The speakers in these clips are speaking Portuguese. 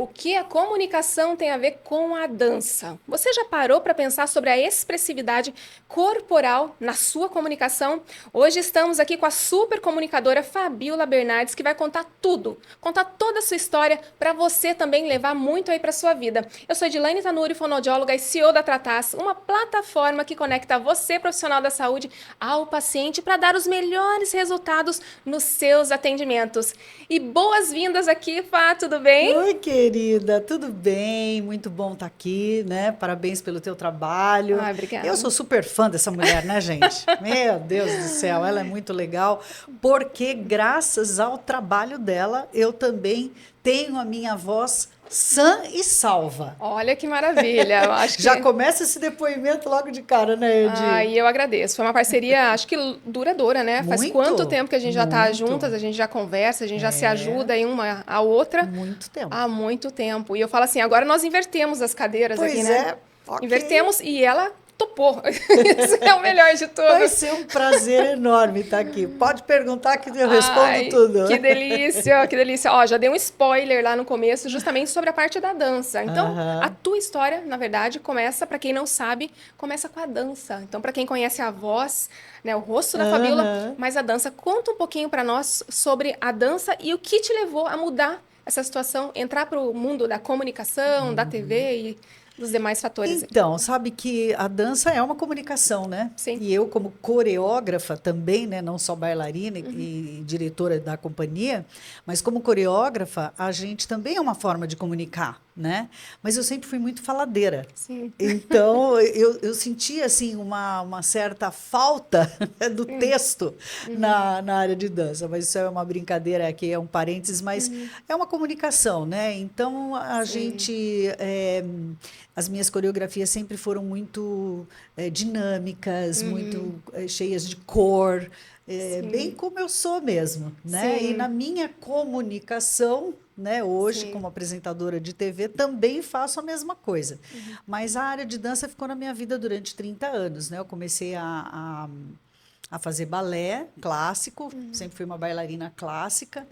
O que a comunicação tem a ver com a dança? Você já parou para pensar sobre a expressividade corporal na sua comunicação? Hoje estamos aqui com a super comunicadora Fabiola Bernardes, que vai contar tudo, contar toda a sua história para você também levar muito aí para sua vida. Eu sou Edilane Tanuri, fonoaudióloga e CEO da Tratas, uma plataforma que conecta você, profissional da saúde, ao paciente para dar os melhores resultados nos seus atendimentos. E boas-vindas aqui, Fá, tudo bem? Oi, querida, tudo bem? Muito bom estar aqui, né? Parabéns pelo teu trabalho. Ai, Eu obrigada. sou super fã dessa mulher, né, gente? Meu Deus do céu, ela é muito legal, porque graças ao trabalho dela, eu também tenho a minha voz sã e salva. Olha que maravilha. Eu acho Já que. começa esse depoimento logo de cara, né, Edi? Ai, eu agradeço. Foi uma parceria, acho que duradoura, né? Faz quanto Muito, tempo que a gente já tá juntas, muito. a gente já conversa, a gente já se É, ajuda em uma a outra muito tempo. há muito tempo. E eu falo assim, agora nós invertemos as cadeiras aqui, Pois né? é, ok. Invertemos e ela topou. Isso é o melhor de Vai tudo. ser um prazer enorme estar aqui. Pode perguntar que eu respondo Ai, tudo. que delícia, que delícia. Ó, já dei um spoiler lá no começo, justamente sobre a parte da dança. Então, a Aham, tua história, na verdade, começa, para quem não sabe, começa com a dança. Então, para quem conhece a voz, né, o rosto da Fabíola, aham. mas a dança, conta um pouquinho para nós sobre a dança e o que te levou a mudar essa situação, entrar para o mundo da comunicação, da TV e dos demais fatores. Então, sabe que a dança é uma comunicação, né? Sim. E eu, como coreógrafa também, né? Não só bailarina e diretora da companhia, mas como coreógrafa, a gente também é uma forma de comunicar, né? Mas eu sempre fui muito faladeira. Sim. Então, eu sentia assim uma certa falta do texto na área de dança, mas isso é uma brincadeira aqui, é um parênteses, mas é uma comunicação, né? Então, a Sim. gente. As minhas coreografias sempre foram muito dinâmicas, muito cheias de cor, bem Sim. como eu sou mesmo, né? E na Sim. minha comunicação, né, hoje, como Sim. apresentadora de TV, também faço a mesma coisa. Mas a área de dança ficou na minha vida durante 30 anos, né? Eu comecei a fazer balé clássico, sempre fui uma bailarina clássica,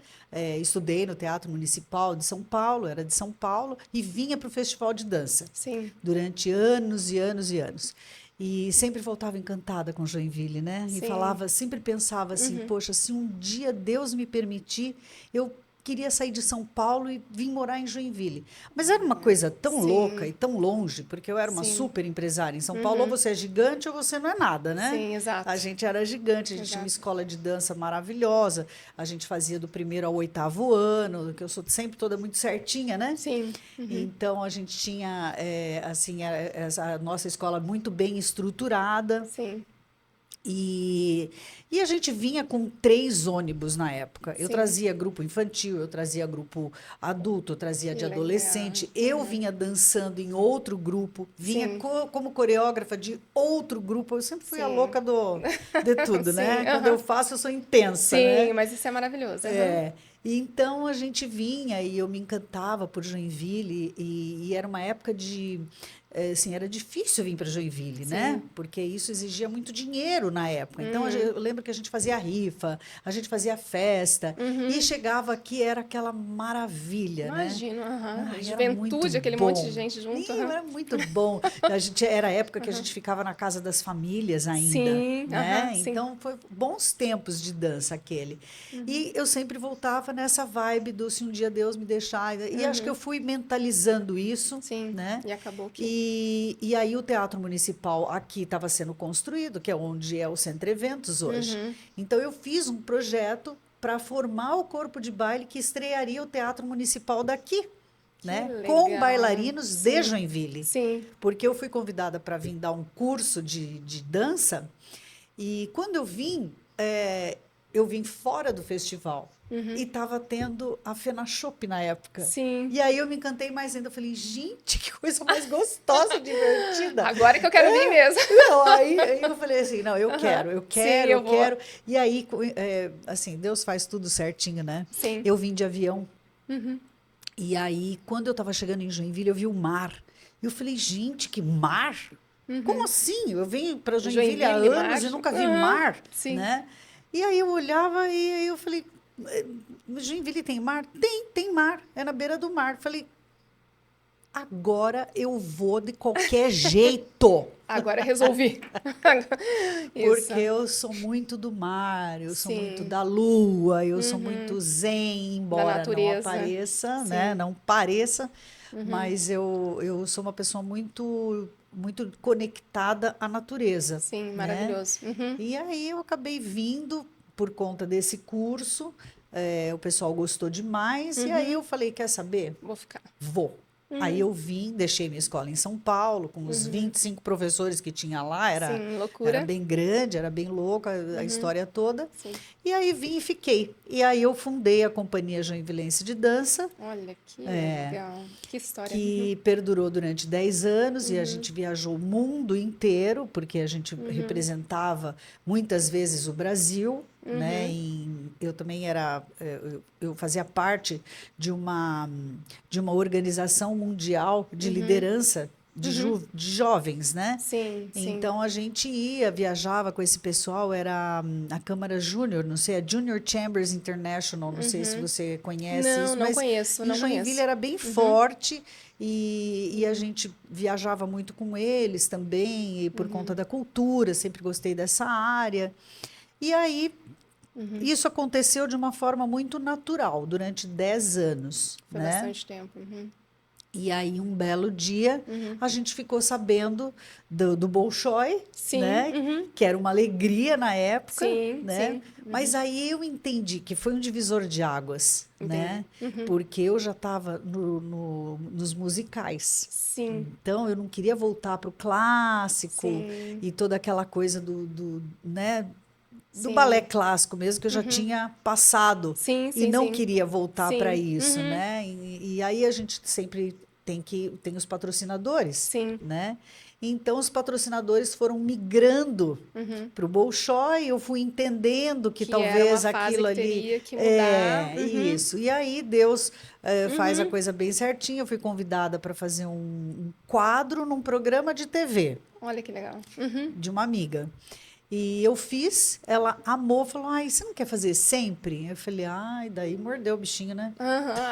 estudei no Teatro Municipal de São Paulo, era de São Paulo, e vinha para o Festival de Dança Sim. durante anos e anos e anos. E sempre voltava encantada com Joinville, né? E Sim. falava, sempre pensava assim, poxa, se um dia Deus me permitir, eu queria sair de São Paulo e vir morar em Joinville. Mas era uma coisa tão louca Sim. e tão longe, porque eu era uma Sim. super empresária. Em São Paulo, ou você é gigante ou você não é nada, né? Sim, A exato. gente era gigante, a gente tinha uma Exato. escola de dança maravilhosa, a gente fazia do primeiro ao oitavo ano, que eu sou sempre toda muito certinha, né? Sim. Então a gente tinha assim a nossa escola muito bem estruturada Sim. e a gente vinha com 3 ônibus na época. Eu Sim. trazia grupo infantil, eu trazia grupo adulto, eu trazia Que de legal. adolescente. Eu vinha dançando em outro grupo, vinha Sim. como coreógrafa de outro grupo. Eu sempre fui a Sim. louca de tudo, Sim. né? Quando eu faço, eu sou intensa, Sim, né? mas isso é maravilhoso. É, e então a gente vinha e eu me encantava por Joinville e era uma época de assim, era difícil vir para Joinville, né? Sim. Porque isso exigia muito dinheiro na época. Então eu lembro que a gente fazia rifa, a gente fazia festa e chegava aqui era aquela maravilha, né? Imagino. Ai, era muito Juventude, aquele monte de bom. gente junto. Ih, era muito bom. A gente era a época que a gente ficava na casa das famílias ainda, Sim. né? Sim. Então foi bons tempos de dança aquele. E eu sempre voltava nessa vibe do se um dia Deus me deixar. E acho que eu fui mentalizando isso, Sim. né? E acabou que. E aí o Teatro Municipal aqui estava sendo construído, que é onde é o Centro Eventos hoje. Então eu fiz um projeto para formar o corpo de baile que estrearia o Teatro Municipal daqui, Que né? Com legal. bailarinos de Sim. Joinville. Sim. Porque eu fui convidada para vir dar um curso de dança, e quando eu vim fora do festival e estava tendo a FenaChop na época. Sim. E aí eu me encantei mais ainda. Eu falei, gente, que coisa mais gostosa, divertida. Agora que eu quero vir mesmo. Não, aí eu falei assim, não, eu quero, eu Sim, quero, eu eu vou. quero. E aí, assim, Deus faz tudo certinho, né? Sim. Eu vim de avião. E aí, quando eu estava chegando em Joinville, eu vi o mar. E eu falei, gente, que mar? Como assim? Eu venho para Joinville há Joinville, mar. anos e nunca vi mar, Sim. né? E aí eu olhava e aí eu falei, Joinville tem mar? Tem mar. É na beira do mar. Falei, agora eu vou de qualquer jeito. Agora resolvi. Porque eu sou muito do mar, eu sou muito da lua, eu sou muito zen, Da embora não natureza. apareça, né? Sim. Não pareça, mas eu sou uma pessoa muito conectada à natureza, Sim, né? maravilhoso. Uhum. E aí eu acabei vindo por conta desse curso, o pessoal gostou demais, e aí eu falei, quer saber? Vou ficar. Vou. Aí eu vim, deixei minha escola em São Paulo, com os 25 professores que tinha lá, era Sim, loucura. bem grande, era bem louca a história toda. Sim. E aí vim e fiquei. E aí eu fundei a Companhia Joinvilense de Dança, Olha que legal. Que história. que perdurou durante 10 anos e a gente viajou o mundo inteiro, porque a gente representava muitas vezes o Brasil, né? Eu também eu fazia parte de uma organização mundial de liderança de jovens, né? Sim, sim. Então a gente viajava com esse pessoal, era a Câmara Júnior, não sei, a Junior Chambers International, não sei se você conhece Não, isso, não mas conheço, em não Joinville conheço. era bem forte e a gente viajava muito com eles também, e por conta da cultura, sempre gostei dessa área. E aí isso aconteceu de uma forma muito natural, durante 10 anos, Foi né? bastante tempo. E aí, um belo dia, a gente ficou sabendo do Bolshoi, Sim, né? Que era uma alegria na época, sim, né? sim. Mas aí eu entendi que foi um divisor de águas, né? Porque eu já estava nos musicais. Sim, Então, eu não queria voltar para o clássico sim, e toda aquela coisa né? Do sim. balé clássico mesmo, que eu já tinha passado Sim, e sim, não sim. queria voltar para Sim, isso, né? E aí a gente sempre tem os patrocinadores, sim. né? Então os patrocinadores foram migrando para o Bolshoi, eu fui entendendo que Que era uma talvez fase aquilo que ali teria que mudar. isso. E aí Deus faz a coisa bem certinha. Eu fui convidada para fazer um quadro num programa de TV Olha que legal. de uma amiga. E eu fiz, ela amou, falou: ai, você não quer fazer sempre? Eu falei: ai, daí mordeu o bichinho, né?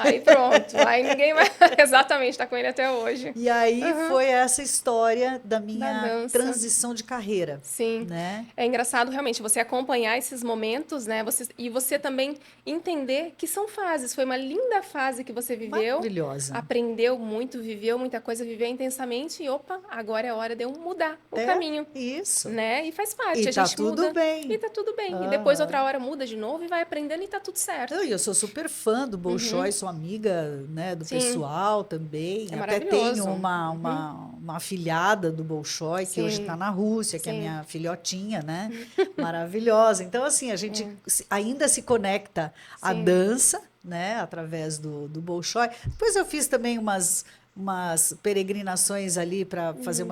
Aí pronto. Aí ninguém vai. Exatamente, tá com ele até hoje. E aí foi essa história da Da minha dança. transição de carreira, Sim. né? É engraçado realmente você acompanhar esses momentos, né? E você também entender que são fases. Foi uma linda fase que você viveu, Maravilhosa. aprendeu muito, viveu muita coisa, viveu intensamente e opa, agora é hora de eu mudar o caminho, Isso. né? E faz parte, E a tá gente tudo muda bem. e tá tudo bem. E depois outra hora muda de novo e vai aprendendo e tá tudo certo. Eu sou super fã do Bolshoi, sou amiga, né, do Sim. pessoal também. É Até tenho maravilhoso. uma afilhada do Bolshoi, que hoje está Sim. na Rússia, que é a Sim. minha filhotinha, né? Maravilhosa. Então, assim, a gente ainda se conecta à Sim. dança, né, através do Bolshoi. Depois eu fiz também umas peregrinações ali para fazer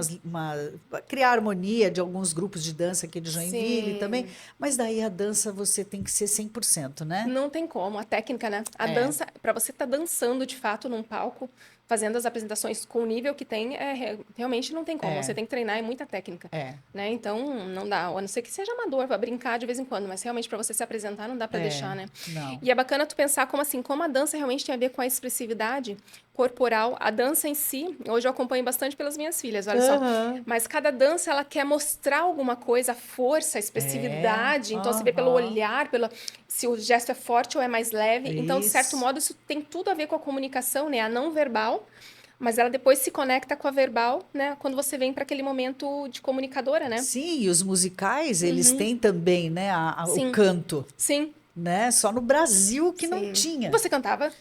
criar harmonia de alguns grupos de dança aqui de Joinville Sim. também. Mas daí a dança você tem que ser 100%, né? Não tem como, a técnica, né? A dança, para você estar dançando de fato num palco, fazendo as apresentações com o nível que tem, realmente não tem como. Você tem que treinar, é muita técnica. Né? Então, não dá. A não ser que seja amador, para brincar de vez em quando, mas realmente para você se apresentar não dá para deixar, né? Não. E é bacana tu pensar como a dança realmente tem a ver com a expressividade corporal. A dança em si, hoje eu acompanho bastante pelas minhas filhas, olha só. Mas cada dança, ela quer mostrar alguma coisa, a força, a expressividade. Então, você vê pelo olhar, se o gesto é forte ou é mais leve. Então, de certo modo, isso tem tudo a ver com a comunicação, né? A não verbal. Mas ela depois se conecta com a verbal, né? Quando você vem para aquele momento de comunicadora, né? Sim, e os musicais, eles têm também, né, o Sim. canto, Sim. né? Só no Brasil que não Sim. tinha. Você cantava?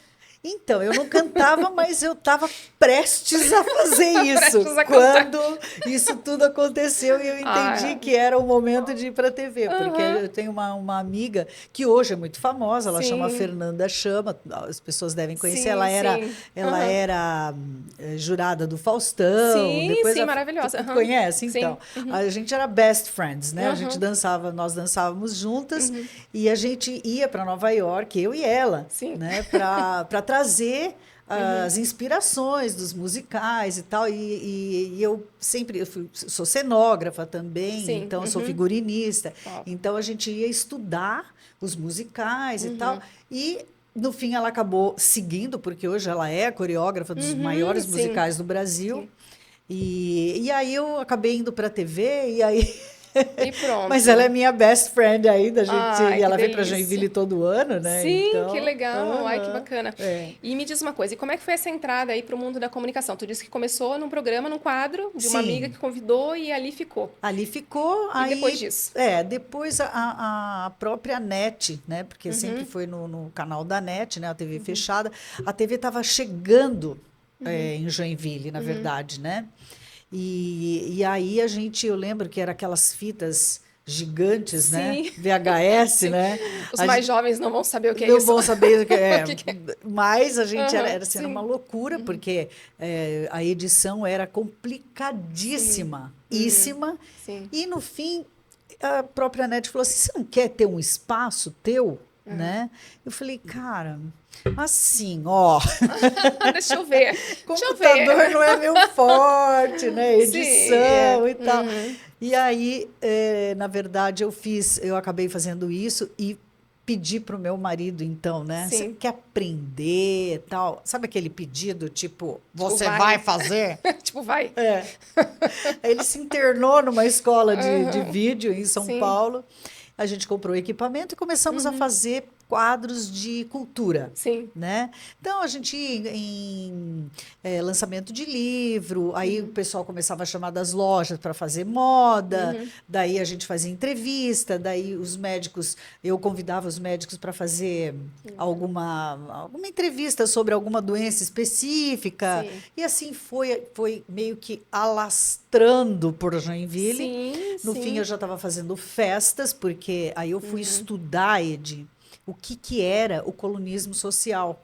Então, eu não cantava, mas eu estava prestes a fazer isso. Prestes a cantar. Quando isso tudo aconteceu e eu entendi que era o momento de ir para a TV. Porque eu tenho uma amiga que hoje é muito famosa, ela chama Sim. Fernanda Chama, as pessoas devem conhecer. Sim, Ela era, sim. ela era jurada do Faustão. Sim, Depois sim, maravilhosa. Tu conhece? Sim. Então, a gente era best friends, né? A gente dançava, nós dançávamos juntas e a gente ia para Nova York, eu e ela, Sim. né? Para trazer as inspirações dos musicais e tal. E eu sempre sou cenógrafa também, Sim. então sou figurinista. Top. Então a gente ia estudar os musicais e tal. E no fim, ela acabou seguindo, porque hoje ela é coreógrafa dos maiores sim. musicais do Brasil. Sim. E aí eu acabei indo para a TV, e aí... E pronto. Mas ela é minha best friend ainda, Ai, e que ela vem para delícia. Joinville todo ano, né? Sim, Então, que legal. Ai, que bacana. é. E me diz uma coisa, e como é que foi essa entrada aí para o mundo da comunicação? Tu disse que começou num programa, num quadro, de uma amiga Sim, que convidou e ali ficou. ali ficou, E depois aí... disso? Depois a própria NET, né? Porque sempre foi no canal da NET, né? A TV fechada. A TV estava chegando em Joinville, na verdade, né? E aí eu lembro que era aquelas fitas gigantes, né? Sim. VHS, Sim. né? Os A mais jovens não vão saber o que é Não isso. vão saber o que O é. que que é? Mas a gente Aham, era sim. uma loucura, porque a edição era complicadíssima, Sim. e no fim a própria NET falou assim: você não quer ter um espaço teu? Né? Eu falei, cara, assim, ó, Deixa eu ver. Deixa eu computador ver. não é meu forte, né? Sim. Edição e tal. E aí, na verdade, eu acabei fazendo isso e pedi para o meu marido, então, né? Você Sim. quer aprender e tal? Sabe aquele pedido, tipo, você vai. vai fazer? Tipo, vai. É. Aí ele se internou numa escola de vídeo em São Sim. Paulo. A gente comprou equipamento e começamos a fazer quadros de cultura, Sim. né? Então, a gente ia em lançamento de livro, aí o pessoal começava a chamar das lojas para fazer moda, daí a gente fazia entrevista, daí eu convidava os médicos para fazer alguma entrevista sobre alguma doença específica, Sim. e assim foi meio que alastrando por Joinville. Sim, No sim. fim, eu já estava fazendo festas, porque aí eu fui estudar, Ed, o que era o colunismo social.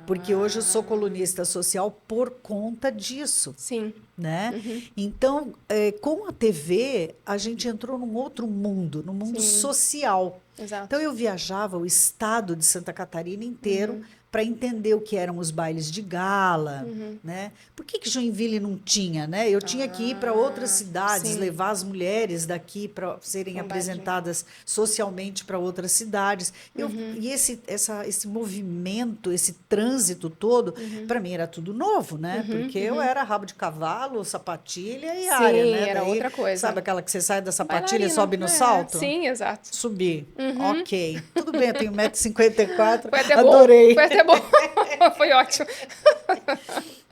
Porque hoje eu sou colunista social por conta disso, Sim. né? Então, com a TV, a gente entrou num outro mundo, no mundo Sim. social. Exato. Então, eu viajava o estado de Santa Catarina inteiro para entender o que eram os bailes de gala, né? Por que Joinville não tinha, né? Eu tinha que ir para outras cidades, sim. levar as mulheres daqui para serem Verdade. apresentadas socialmente para outras cidades. E esse movimento, esse trânsito todo, para mim era tudo novo, né? Porque eu era rabo de cavalo, sapatilha e área, né? Era Daí, outra coisa. sabe aquela que você sai da sapatilha e Bailarina. sobe no salto? Sim, exato. Subi. Ok. Tudo bem, eu tenho 1,54 m. Foi até Adorei. bom. Foi até bom. Foi ótimo.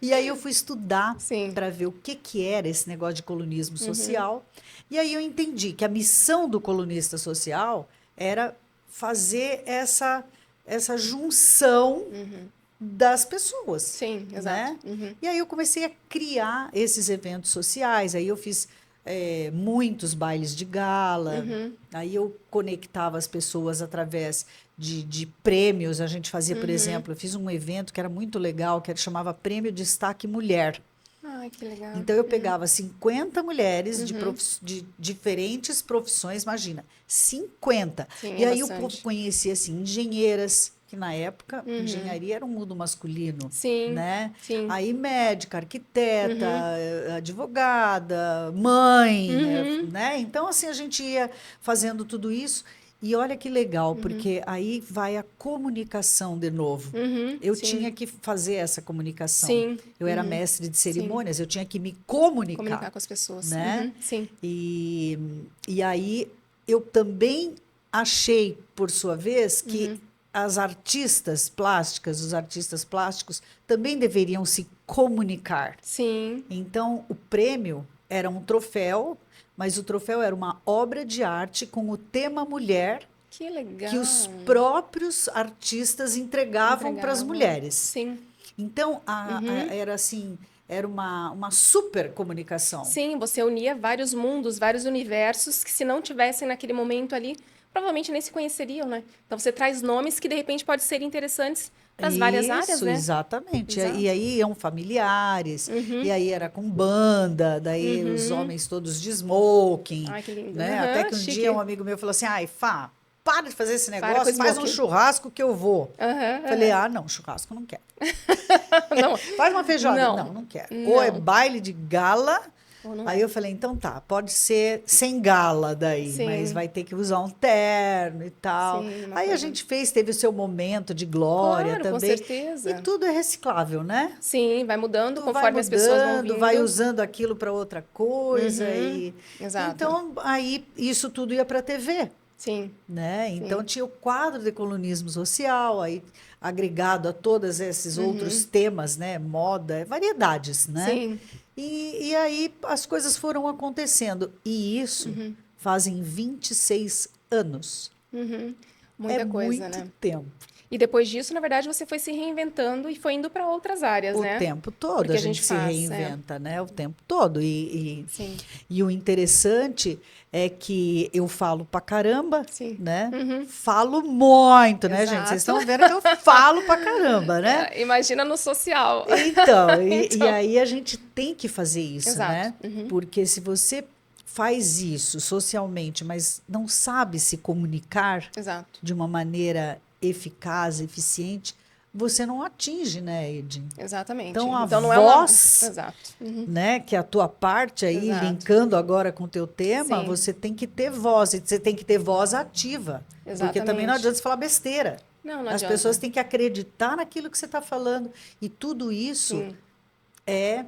E aí eu fui estudar Sim. para ver o que era esse negócio de colunismo social. E aí eu entendi que a missão do colunista social era fazer essa junção das pessoas. Sim, né? exato. E aí eu comecei a criar esses eventos sociais. Aí eu fiz muitos bailes de gala. Aí eu conectava as pessoas através de prêmios. A gente fazia, por exemplo, eu fiz um evento que era muito legal, que chamava Prêmio Destaque Mulher. Ai, que legal. Então, eu pegava 50 mulheres de diferentes profissões, imagina, 50. Sim, E aí bastante. o povo conhecia, assim, engenheiras, que na época, engenharia era um mundo masculino, Sim, né? sim. Aí médica, arquiteta, advogada, mãe, né? Então, assim, a gente ia fazendo tudo isso. E olha que legal, porque aí vai a comunicação de novo. Eu sim. tinha que fazer essa comunicação. Sim. Eu era mestre de cerimônias, eu tinha que me comunicar. Comunicar com as pessoas. Né? Sim. E aí eu também achei, por sua vez, que as artistas plásticas, os artistas plásticos, também deveriam se comunicar. Sim. Então, o prêmio era um troféu, mas o troféu era uma obra de arte com o tema mulher, Que legal. que os próprios artistas entregavam para as mulheres. Sim. Então, era assim, era uma super comunicação. Sim, você unia vários mundos, vários universos que se não tivessem naquele momento ali, provavelmente nem se conheceriam, né? Então você traz nomes que de repente podem ser interessantes para as várias áreas, né? Exatamente. Exato. E aí iam familiares, e aí era com banda, daí os homens todos de smoking. Ai, que lindo. Né? Até que um chique. dia um amigo meu falou assim, ai, Fá, para de fazer esse Para com negócio, faz um smoking. churrasco que eu vou. Falei, não, churrasco não quero. Não. Faz uma feijoada. Não quero. Ou é baile de gala, Ou não Aí é. eu falei, então tá, pode ser sem gala daí, Sim. mas vai ter que usar um terno e tal. Sim, uma Aí a coisa. gente teve o seu momento de glória Claro, com também. E certeza. tudo é reciclável, né? Sim, vai mudando Tu vai conforme as pessoas vão mudando, vai vindo. usando aquilo para outra coisa Uhum, e exato. então aí isso tudo ia para a TV, Sim, né? Então sim. tinha o quadro de colunismo social, aí agregado a todos esses outros Uhum, temas, né? Moda, variedades, né? sim. E aí as coisas foram acontecendo. E isso Uhum, fazem 26 anos. uhum. É Muita coisa, muito né? tempo. E depois disso, na verdade, você foi se reinventando e foi indo para outras áreas, O né? tempo todo a Porque a gente gente se faz, é. reinventa, né? O tempo todo. Sim, E o interessante é que eu falo pra caramba, sim. né? Uhum, Falo muito, né, gente? Vocês exato. estão vendo que eu falo pra caramba, né? É, imagina no social. Então, e Então, aí a gente tem que fazer isso, exato. né? Uhum, Porque se você faz isso socialmente, mas não sabe se comunicar exato. de uma maneira eficaz, eficiente, você não atinge, né, Edin? Exatamente. Então, a Então não é uma. voz, Exato. Uhum, né, que é a tua parte aí, exato. linkando agora com o teu tema, Sim, você tem que ter voz, e você tem que ter voz ativa, porque também não exatamente. adianta você falar besteira. Não, não As pessoas adianta. têm que acreditar naquilo que você está falando. E tudo isso Sim. é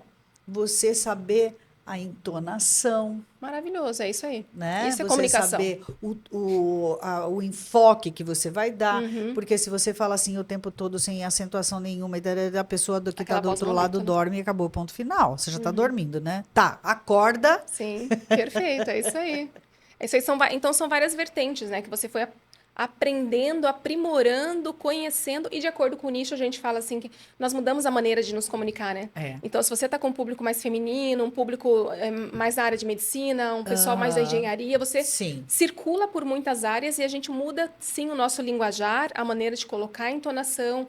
você saber a entonação, Maravilhoso, é isso aí. né? Isso é Você comunicação. saber o enfoque que você vai dar, Uhum. porque se você fala assim o tempo todo sem acentuação nenhuma, e a pessoa que está Aquela do voz no outro lado momento, né? dorme e acabou o ponto final. Você já está Uhum. dormindo, né? Tá, acorda. Sim, perfeito, é isso aí. É isso aí então são várias vertentes, né, que você foi aprendendo, aprimorando, conhecendo e de acordo com o nicho a gente fala assim que nós mudamos a maneira de nos comunicar, né? É. Então se você está com um público mais feminino, um público mais da área de medicina, um pessoal mais da Aham. engenharia, você Sim. circula por muitas áreas e a gente muda sim o nosso linguajar, a maneira de colocar a entonação,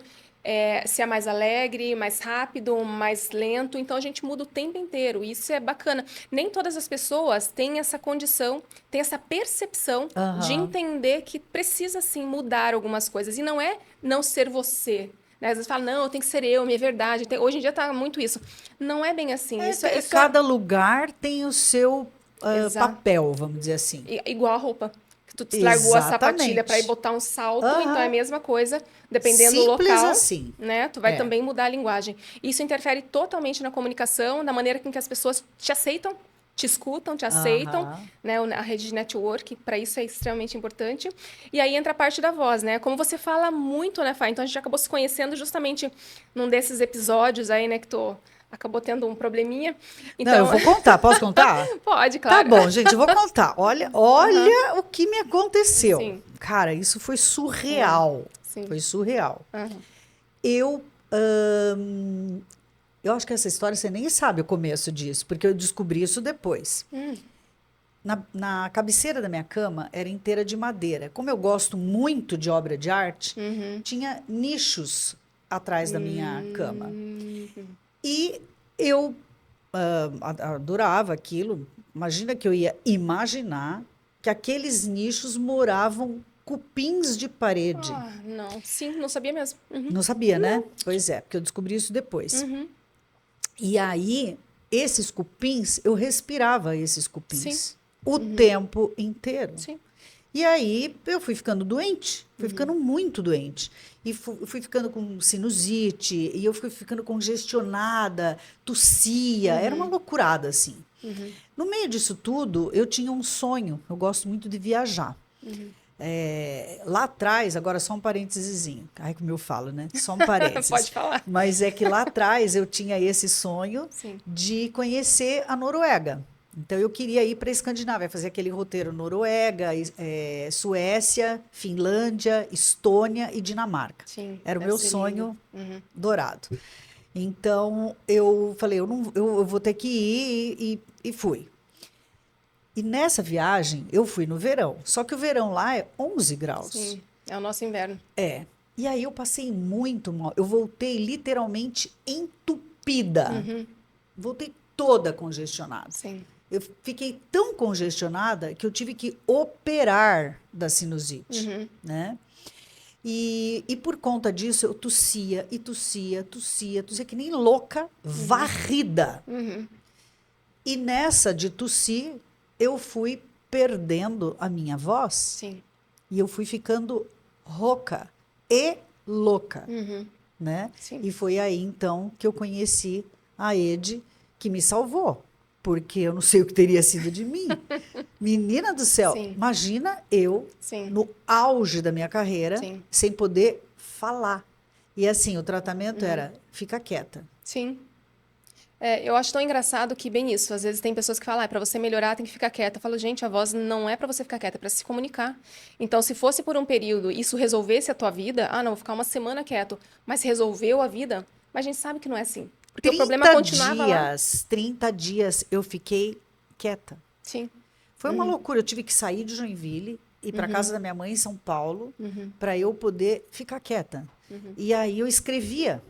se é mais alegre, mais rápido, mais lento. Então a gente muda o tempo inteiro. E isso é bacana. Nem todas as pessoas têm essa condição, têm essa percepção de Aham. entender que precisa sim mudar algumas coisas. E não é não ser você. Né? Às vezes fala, não, tem que ser eu, minha verdade. Hoje em dia tá muito isso. Não é bem assim. Isso é Cada lugar tem o seu exato. papel, vamos dizer assim. Igual a roupa. Que tu largou a sapatilha para ir Exatamente. botar um salto, então é a Aham. mesma coisa, dependendo do Simples local, assim. né? Tu vai É. também mudar a linguagem. Isso interfere totalmente na comunicação, na maneira com que as pessoas te aceitam, te escutam, te aceitam, Aham. né? A rede de network, para isso é extremamente importante. E aí entra a parte da voz, né? Como você fala muito, né, Fá? Então a gente acabou se conhecendo justamente num desses episódios aí, né, que tu acabou tendo um probleminha. Não, eu Então, vou contar. Posso contar? pode, Tá claro. bom, gente, eu vou contar. Olha, Aham. olha o que me aconteceu. Sim, Cara, isso foi surreal. sim. Foi surreal. Aham. Eu, eu acho que essa história você nem sabe o começo disso, porque eu descobri isso depois. Hum. Na cabeceira da minha cama era inteira de madeira. Como eu gosto muito de obra de arte, Uhum. tinha nichos atrás da minha cama. Hum. E eu adorava aquilo. Imagina que eu ia imaginar que aqueles nichos moravam cupins de parede. Ah, não. Sim, não sabia mesmo. Uhum. Não sabia, né? Pois é, porque eu descobri isso depois. Uhum. E aí, esses cupins, eu respirava esses Sim. cupins o tempo inteiro. Sim. E aí eu fui ficando doente, fui Uhum. ficando muito doente. E fui ficando com sinusite, e eu fui ficando congestionada, tossia, era uma loucurada assim. Uhum. No meio disso tudo, eu tinha um sonho, eu gosto muito de viajar. Uhum. Lá atrás, agora só um parênteses, ai como eu falo, né? Só um parênteses. Pode falar. Mas é que lá atrás eu tinha esse sonho Sim. de conhecer a Noruega. Então eu queria ir para a Escandinávia, fazer aquele roteiro Noruega, Suécia, Finlândia, Estônia e Dinamarca. Sim. Era o Deve meu ser sonho lindo. Uhum. dourado. Então eu falei, eu vou ter que ir e fui. E nessa viagem eu fui no verão, só que o verão lá é 11 graus. Sim. É o nosso inverno. É. E aí eu passei muito mal. Eu voltei literalmente entupida. Uhum. Voltei toda congestionada. Sim. Eu fiquei tão congestionada que eu tive que operar da sinusite, Uhum. né? E por conta disso eu tossia, que nem louca, varrida. Uhum. E nessa de tossir, eu fui perdendo a minha voz Sim. e eu fui ficando rouca e louca, Uhum. né? Sim. E foi aí então que eu conheci a Ede, que me salvou, porque eu não sei o que teria sido de mim. Menina do céu, Sim. imagina eu Sim. no auge da minha carreira, Sim. sem poder falar. E assim, o tratamento era, fica quieta. Sim. Eu acho tão engraçado que, bem isso, às vezes tem pessoas que falam, para você melhorar tem que ficar quieta. Eu falo, gente, a voz não é para você ficar quieta, é para se comunicar. Então, se fosse por um período isso resolvesse a tua vida, não, vou ficar uma semana quieto, mas resolveu a vida, mas a gente sabe que não é assim. Porque o problema 30 continuava lá. dias, 30 dias eu fiquei quieta. Sim. Foi uma loucura, eu tive que sair de Joinville, ir para casa da minha mãe em São Paulo, para eu poder ficar quieta. E aí eu escrevia,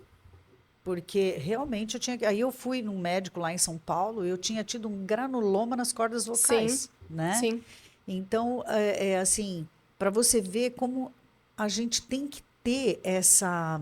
porque realmente eu tinha que. Aí eu fui num médico lá em São Paulo, eu tinha tido um granuloma nas cordas vocais, né? Sim. Então, é assim, para você ver como a gente tem que ter essa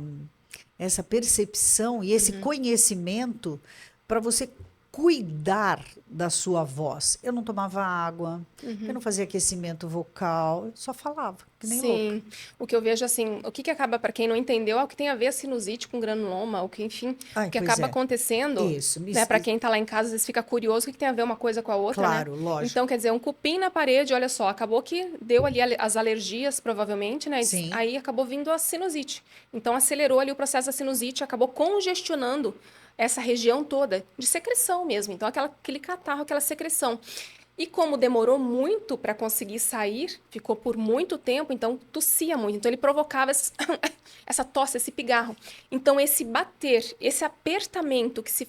percepção e esse conhecimento para você cuidar da sua voz. Eu não tomava água, eu não fazia aquecimento vocal, eu só falava, que nem louca. Sim. O que eu vejo assim, o que acaba, para quem não entendeu, é o que tem a ver a sinusite com granuloma, o que, enfim, Ai, o que pois acaba é. acontecendo, Isso, né, para quem tá lá em casa, às vezes fica curioso o que tem a ver uma coisa com a outra, né? claro, lógico. Então, quer dizer, um cupim na parede, olha só, acabou que deu ali as alergias, provavelmente, né? Sim. Aí acabou vindo a sinusite. Então, acelerou ali o processo da sinusite, acabou congestionando essa região toda de secreção mesmo. Então, aquele catarro, aquela secreção. E como demorou muito para conseguir sair, ficou por muito tempo, então tossia muito. Então ele provocava essa tosse, esse pigarro. Então esse bater, esse apertamento que se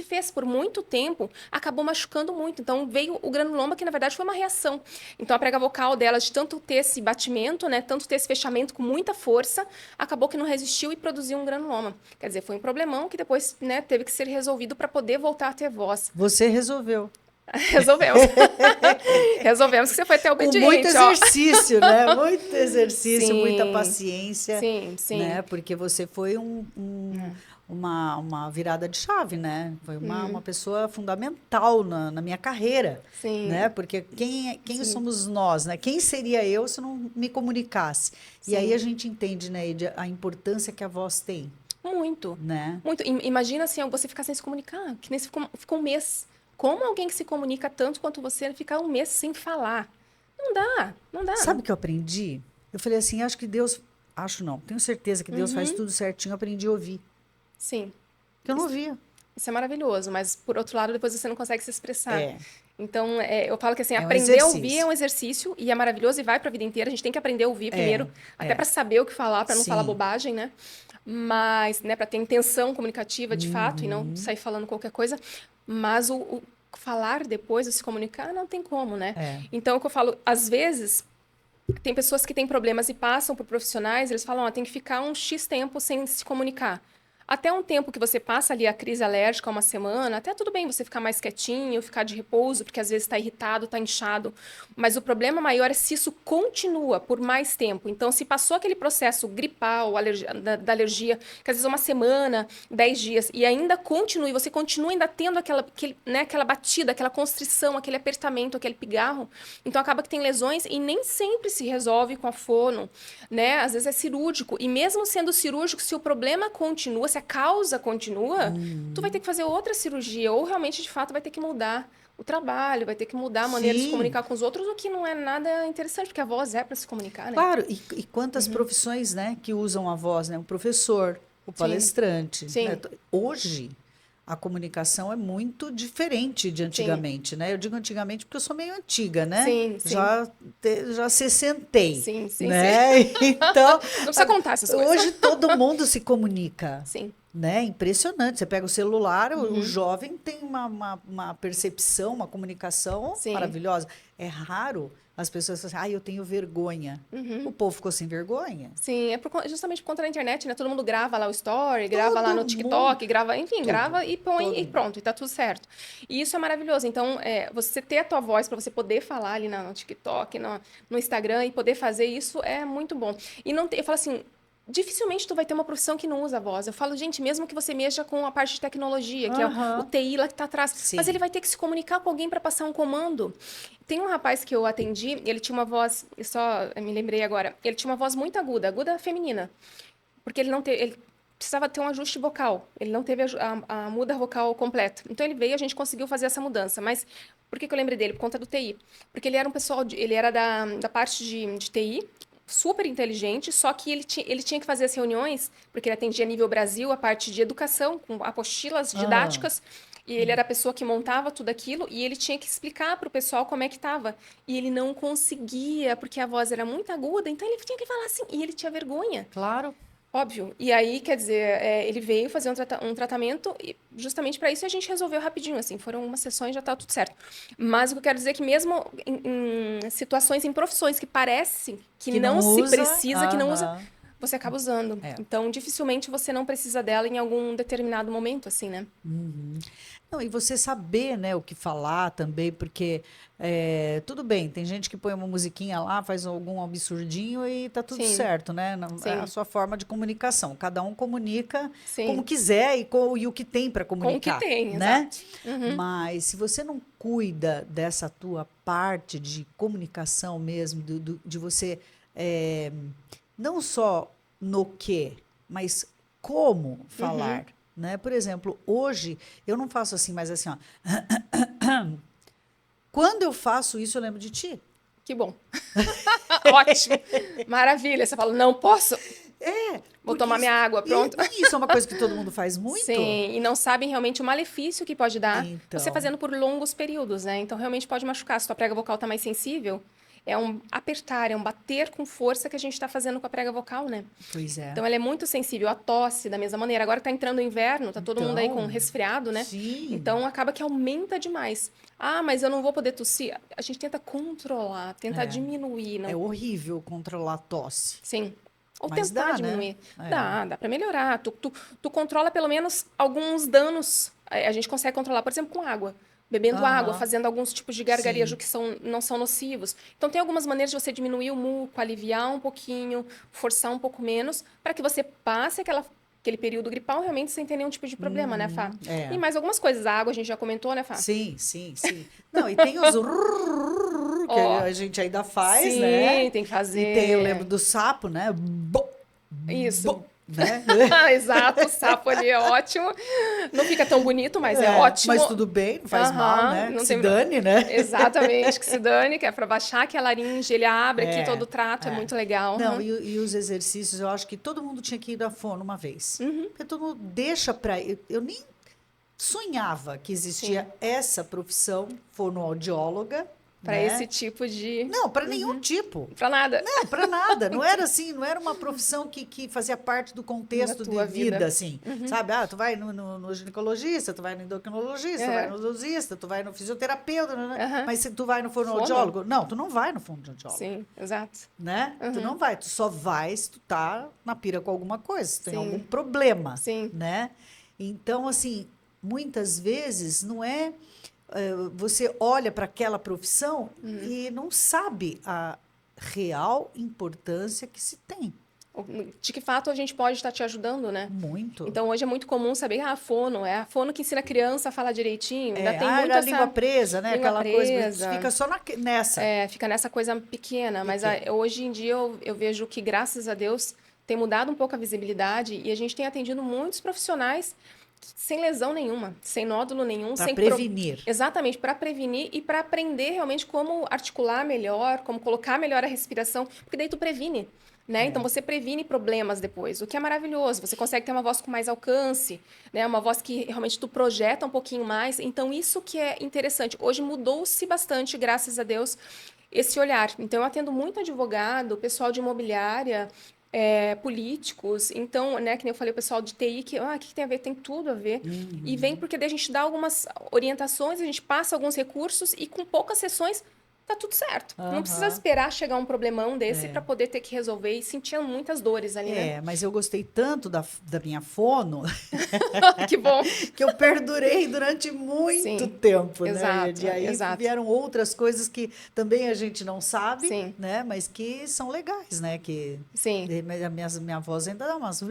fez por muito tempo, acabou machucando muito. Então veio o granuloma, que na verdade foi uma reação. Então a prega vocal dela, de tanto ter esse batimento, né, tanto ter esse fechamento com muita força, acabou que não resistiu e produziu um granuloma. Quer dizer, foi um problemão que depois, né, teve que ser resolvido para poder voltar a ter voz. Você resolveu. Resolvemos. Resolvemos que você foi até Com obediente, muito ó. exercício, né? Muito exercício, Sim, muita paciência. sim, sim. Né? Porque você foi uma virada de chave, né? Foi uma pessoa fundamental na minha carreira. Sim. Né? Porque quem somos nós, né? Quem seria eu se não me comunicasse? Sim. E aí a gente entende, né, Ed, a importância que a voz tem. Muito. Né? Muito. Imagina assim, você ficar sem se comunicar, que nem você ficou um mês. Como alguém que se comunica tanto quanto você ficar um mês sem falar? Não dá, não dá. Sabe o que eu aprendi? Eu falei assim, acho que Deus... Acho não, tenho certeza que Deus faz tudo certinho. Eu aprendi a ouvir. Sim. Porque eu não ouvia. Isso é maravilhoso, mas por outro lado, depois você não consegue se expressar. É. Então, eu falo que assim, É um aprender a ouvir exercício. é um exercício e é maravilhoso e vai para a vida inteira. A gente tem que aprender a ouvir primeiro, até para saber o que falar, para não Sim. falar bobagem, né? Mas, né, para ter intenção comunicativa de fato e não sair falando qualquer coisa. Mas o falar depois, o se comunicar, não tem como, né? Então, o que eu falo, às vezes, tem pessoas que têm problemas e passam por profissionais, eles falam, tem que ficar um X tempo sem se comunicar. Até um tempo que você passa ali a crise alérgica, uma semana, até tudo bem você ficar mais quietinho, ficar de repouso, porque às vezes está irritado, está inchado. Mas o problema maior é se isso continua por mais tempo. Então, se passou aquele processo gripal, da alergia, que às vezes é uma semana, 10 dias, e ainda continua, e você continua ainda tendo aquela batida, aquela constrição, aquele apertamento, aquele pigarro, então acaba que tem lesões e nem sempre se resolve com a fono, né? Às vezes é cirúrgico. E mesmo sendo cirúrgico, se o problema continua, se a causa continua, tu vai ter que fazer outra cirurgia, ou realmente, de fato, vai ter que mudar o trabalho, vai ter que mudar a maneira de se comunicar com os outros, o que não é nada interessante, porque a voz é para se comunicar, né? Claro, e quantas profissões, né, que usam a voz, né? O professor, o palestrante. Sim. Né? Hoje, a comunicação é muito diferente de antigamente, né? Eu digo antigamente porque eu sou meio antiga, né? Sim, sim. Já sessentei, Sim, sim, né? sim. Então, não precisa contar essas coisas. hoje todo mundo se comunica. Sim. Né? Impressionante. Você pega o celular, o jovem tem uma percepção, uma comunicação maravilhosa. É raro as pessoas falam assim, eu tenho vergonha. O povo ficou sem vergonha. Sim, justamente por conta da internet, né? Todo mundo grava lá o story, grava lá no TikTok, grava, enfim, grava e põe e pronto, e tá tudo certo. E isso é maravilhoso. Então, você ter a tua voz para você poder falar ali no TikTok, no Instagram e poder fazer isso é muito bom. E não eu falo assim, dificilmente tu vai ter uma profissão que não usa a voz. Eu falo, gente, mesmo que você mexa com a parte de tecnologia, que é o Aham. TI lá que tá atrás, mas Sim. ele vai ter que se comunicar com alguém para passar um comando. Tem um rapaz que eu atendi, ele tinha uma voz, eu me lembrei agora, ele tinha uma voz muito aguda, aguda feminina, porque ele precisava ter um ajuste vocal, ele não teve a muda vocal completa. Então ele veio, a gente conseguiu fazer essa mudança, mas por que que eu lembrei dele? Por conta do TI. Porque ele era um pessoal, ele era da parte de TI, super inteligente, só que ele tinha que fazer as reuniões, porque ele atendia nível Brasil, a parte de educação, com apostilas Ah. didáticas, e ele era a pessoa que montava tudo aquilo, e ele tinha que explicar para o pessoal como é que estava. E ele não conseguia, porque a voz era muito aguda, então ele tinha que falar assim, e ele tinha vergonha. Claro. Óbvio. E aí, quer dizer, ele veio fazer um tratamento e justamente para isso a gente resolveu rapidinho, assim, foram umas sessões, já tá tudo certo. Mas o que eu quero dizer é que mesmo em situações, em profissões que parece que Que não não se usa. precisa, que não usa, Aham. você acaba usando. É. Então, dificilmente você não precisa dela em algum determinado momento, assim, né? Uhum. Não, e você saber, né, o que falar também, porque tudo bem, tem gente que põe uma musiquinha lá, faz algum absurdinho e tá tudo Sim, certo, né? É a sim, sua forma de comunicação. Cada um comunica como sim. quiser e o que tem para Com o que comunicar, tem, né? exato. Uhum, Mas se você não cuida dessa tua parte de comunicação mesmo, de você não só no que, mas como uhum. falar, né? Por exemplo, hoje eu não faço assim, mas assim, ó, quando eu faço isso, eu lembro de ti. Que bom. Ótimo. Maravilha. Você fala, não posso. Vou Porque tomar minha água, pronto. isso é uma coisa que todo mundo faz muito. Sim, e não sabem realmente o malefício que pode dar você Então, fazendo por longos períodos, né? Então, realmente pode machucar. Se tua prega vocal tá mais sensível, é um apertar, é um bater com força que a gente tá fazendo com a prega vocal, né? pois é. Então, ela é muito sensível à tosse, da mesma maneira. Agora que tá entrando o inverno, tá todo mundo aí com Então, resfriado, né? sim, Então, acaba que aumenta demais. Ah, mas eu não vou poder tossir. A gente tenta controlar, tentar é, diminuir, é não. horrível controlar a tosse, Sim. Ou mas tentar dá, né? diminuir. É. Dá pra melhorar. Tu controla pelo menos alguns danos. A gente consegue controlar, por exemplo, com água. Bebendo água, Aham, fazendo alguns tipos de gargarejo sim. que não são nocivos. Então, tem algumas maneiras de você diminuir o muco, aliviar um pouquinho, forçar um pouco menos, para que você passe aquele período gripal realmente sem ter nenhum tipo de problema, né, Fá? E É. mais algumas coisas. A água a gente já comentou, né, Fá? Sim, sim, sim. Não, e tem os que Ó, a gente ainda faz, né? sim, tem que E tem, eu lembro fazer. do sapo, né? Bom, Isso. bom, né? Exato, o sapo ali é ótimo. Não fica tão bonito, mas é É, ótimo. mas tudo bem, não faz mal, Aham, né? Que não se tem. dane, né? Exatamente, que se dane, que é para baixar aqui a laringe, ele abre aqui todo É, o trato, é é. muito legal. Não, Aham. e os exercícios, eu acho que todo mundo tinha que ir da fono uma vez. Uhum, Porque todo mundo deixa para. Eu nem sonhava que existia sim, essa profissão, fonoaudióloga, para esse né? tipo de. Não, para nenhum Uhum. tipo. Para nada Não, para nada. Não era assim, não era uma profissão que fazia parte do na contexto de tua vida, vida. assim. Uhum. Sabe? Ah, tu vai no ginecologista, tu vai no endocrinologista, tu vai É. no dosista, tu vai no fisioterapeuta, né? Aham. Mas se tu vai no Fono? fonoaudiólogo, não, tu não vai no fonoaudiólogo, Sim, exato. né? Tu Uhum. não vai, tu só vai se tu tá na pira com alguma coisa, se tem algum Sim, problema, sim. né? Então, assim, muitas vezes não é você olha para aquela profissão Uhum. e não sabe a real importância que se tem. De que fato a gente pode estar te ajudando, né? Muito. Então hoje é muito comum saber, a fono, é a fono que ensina a criança a falar direitinho, ainda tem muito A língua essa presa, né? língua Aquela coisa, mas presa. fica só nessa. Fica nessa coisa pequena, mas Pequena. hoje em dia eu vejo que, graças a Deus, tem mudado um pouco a visibilidade e a gente tem atendido muitos profissionais sem lesão nenhuma, sem nódulo nenhum, Para sem prevenir. exatamente para prevenir e para aprender realmente como articular melhor, como colocar melhor a respiração, porque daí tu previne. Né? Então É. você previne problemas depois, o que é maravilhoso. Você consegue ter uma voz com mais alcance, né? Uma voz que realmente tu projeta um pouquinho mais. Então isso que é interessante. Hoje mudou-se bastante, graças a Deus, esse olhar. Então eu atendo muito advogado, pessoal de imobiliária, políticos. Então, né, que nem eu falei, o pessoal de TI, o que tem a ver? Tem tudo a ver. E vem porque daí a gente dá algumas orientações, a gente passa alguns recursos e com poucas sessões tá tudo certo. Não precisa Aham. esperar chegar um problemão desse para poder ter que resolver e sentir muitas dores ali, né? Mas eu gostei tanto da minha fono Que bom. que eu perdurei durante muito Sim, tempo, né? exato, E aí exato. vieram outras coisas que também a gente não sabe, Sim, né? Mas que são legais, né? Que sim. minha voz ainda dá umas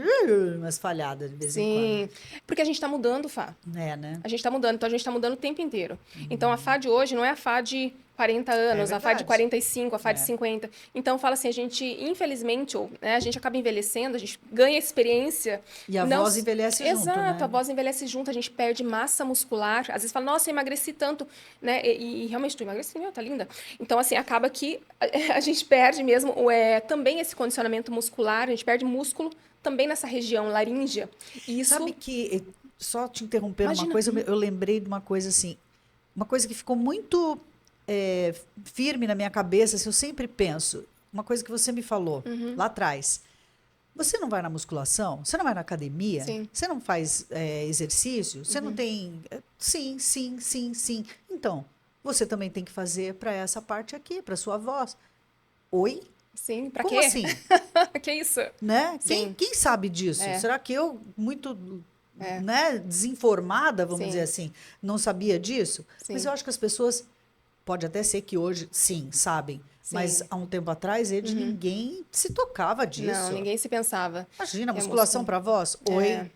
falhadas de vez em quando. Sim, porque a gente está mudando, Fá. É, né? A gente está mudando, então a gente está mudando o tempo inteiro. Então a Fá de hoje não é a Fá de 40 É anos, a Fá de verdade. 45, a Fá de É. 50. Então fala assim, a gente, infelizmente, ou, né, a gente acaba envelhecendo, a gente ganha experiência. E a Não, voz envelhece junto, exato, a né? voz envelhece junto, a gente perde massa muscular. Às vezes fala, nossa, eu emagreci tanto, né? E realmente tu emagreci, meu, tá linda. Então, assim, acaba que a gente perde mesmo também esse condicionamento muscular, a gente perde músculo também nessa região laríngea. E Sabe isso, que, só te interrompendo uma imagina. coisa, eu lembrei de uma coisa assim, uma coisa que ficou muito firme na minha cabeça, assim, eu sempre penso, uma coisa que você me falou Uhum, lá atrás. Você não vai na musculação? Você não vai na academia? sim. Você não faz exercício? Você não Uhum. tem. Sim, sim, sim, sim. Então, você também tem que fazer para essa parte aqui, para sua voz. Oi? Sim, pra Como quê? assim? Que isso? Né? Quem, Sim, quem sabe disso? é, Será que eu, muito é, né, desinformada, vamos dizer sim, assim, não sabia disso? Mas sim, eu acho que as pessoas, pode até ser que hoje, sim, sabem, mas sim. há um tempo atrás, Uhum. ninguém se tocava Não, disso. ninguém se pensava Imagina, que é musculação músculo. para voz? É, Oi?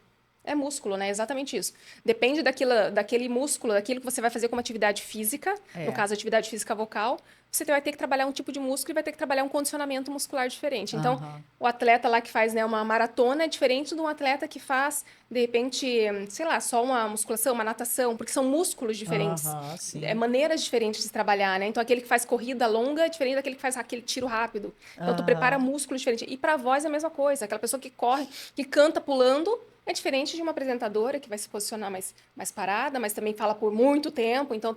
é músculo, né? Exatamente isso. Depende daquele músculo, daquilo que você vai fazer como atividade física, no É. caso, atividade física vocal, você vai ter que trabalhar um tipo de músculo e vai ter que trabalhar um condicionamento muscular diferente. Então, Aham. o atleta lá que faz, né, uma maratona é diferente de um atleta que faz, de repente, sei lá, só uma musculação, uma natação, porque são músculos diferentes. Aham, sim. Maneiras diferentes de trabalhar, né? Então, aquele que faz corrida longa é diferente daquele que faz aquele tiro rápido. Então, tu prepara Aham. músculos diferentes. E para voz é a mesma coisa. Aquela pessoa que corre, que canta pulando, é diferente de uma apresentadora que vai se posicionar mais parada, mas também fala por muito tempo. Então,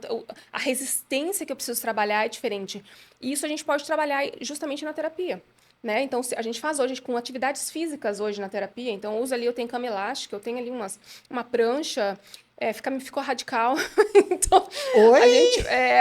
a resistência que eu preciso trabalhar é diferente. E isso a gente pode trabalhar justamente na terapia. Né? Então, a gente faz hoje com atividades físicas hoje na terapia. Então, eu uso ali, eu tenho cama elástica, eu tenho ali uma prancha, ficou radical. Então, Oi?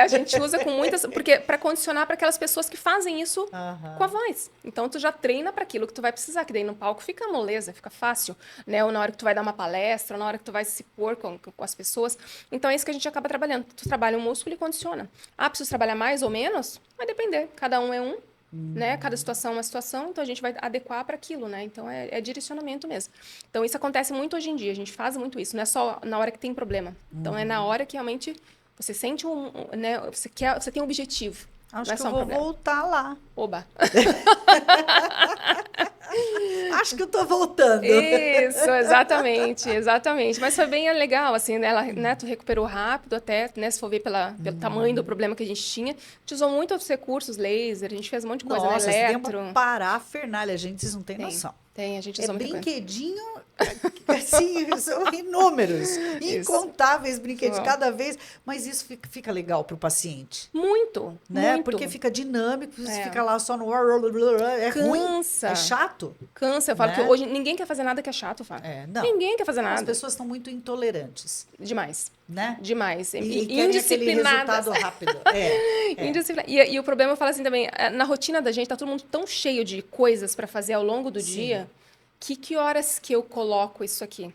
a gente usa com muitas, porque para condicionar para aquelas pessoas que fazem isso com a Aham. voz. Então tu já treina para aquilo que tu vai precisar, que daí no palco fica moleza, fica fácil, né? Ou na hora que tu vai dar uma palestra, ou na hora que tu vai se pôr com as pessoas. Então é isso que a gente acaba trabalhando. Tu trabalha um músculo e condiciona. Ah, preciso trabalhar mais ou menos? Vai depender. Cada um é um, né? Cada situação é uma situação, então a gente vai adequar para aquilo, né? Então é direcionamento mesmo. Então isso acontece muito hoje em dia, a gente faz muito isso, não é só na hora que tem problema. Então é na hora que realmente você sente né, você tem um objetivo, não Acho é que eu só um vou problema. voltar lá. Oba. Acho que eu tô voltando. Isso, exatamente, exatamente. Mas foi bem legal, assim, né? Ela, né, tu recuperou rápido até, né? Se for ver pelo tamanho do problema que a gente tinha. A gente usou muito outros recursos, laser, a gente fez um monte de coisa, né? Nossa, você tem uma Eletro. parafernália, gente, vocês não têm noção. Tem, a gente É usou muita coisa. brinquedinho, assim, são inúmeros, Isso. incontáveis brinquedos Foi. cada vez, mas isso fica legal para o paciente, Muito, né? muito. Porque fica dinâmico, você É. fica lá só no é ruim, Cansa. é chato, Cansa. Eu falo que né? hoje ninguém quer fazer nada que é chato, Fá. Não. Ninguém quer fazer As nada. pessoas estão muito intolerantes, Demais. né? Demais. E querem aquele Indisciplinadas. resultado rápido. Indisciplina. E o problema, eu falo assim também, na rotina da gente, tá todo mundo tão cheio de coisas para fazer ao longo do Sim. dia, que horas que eu coloco isso aqui?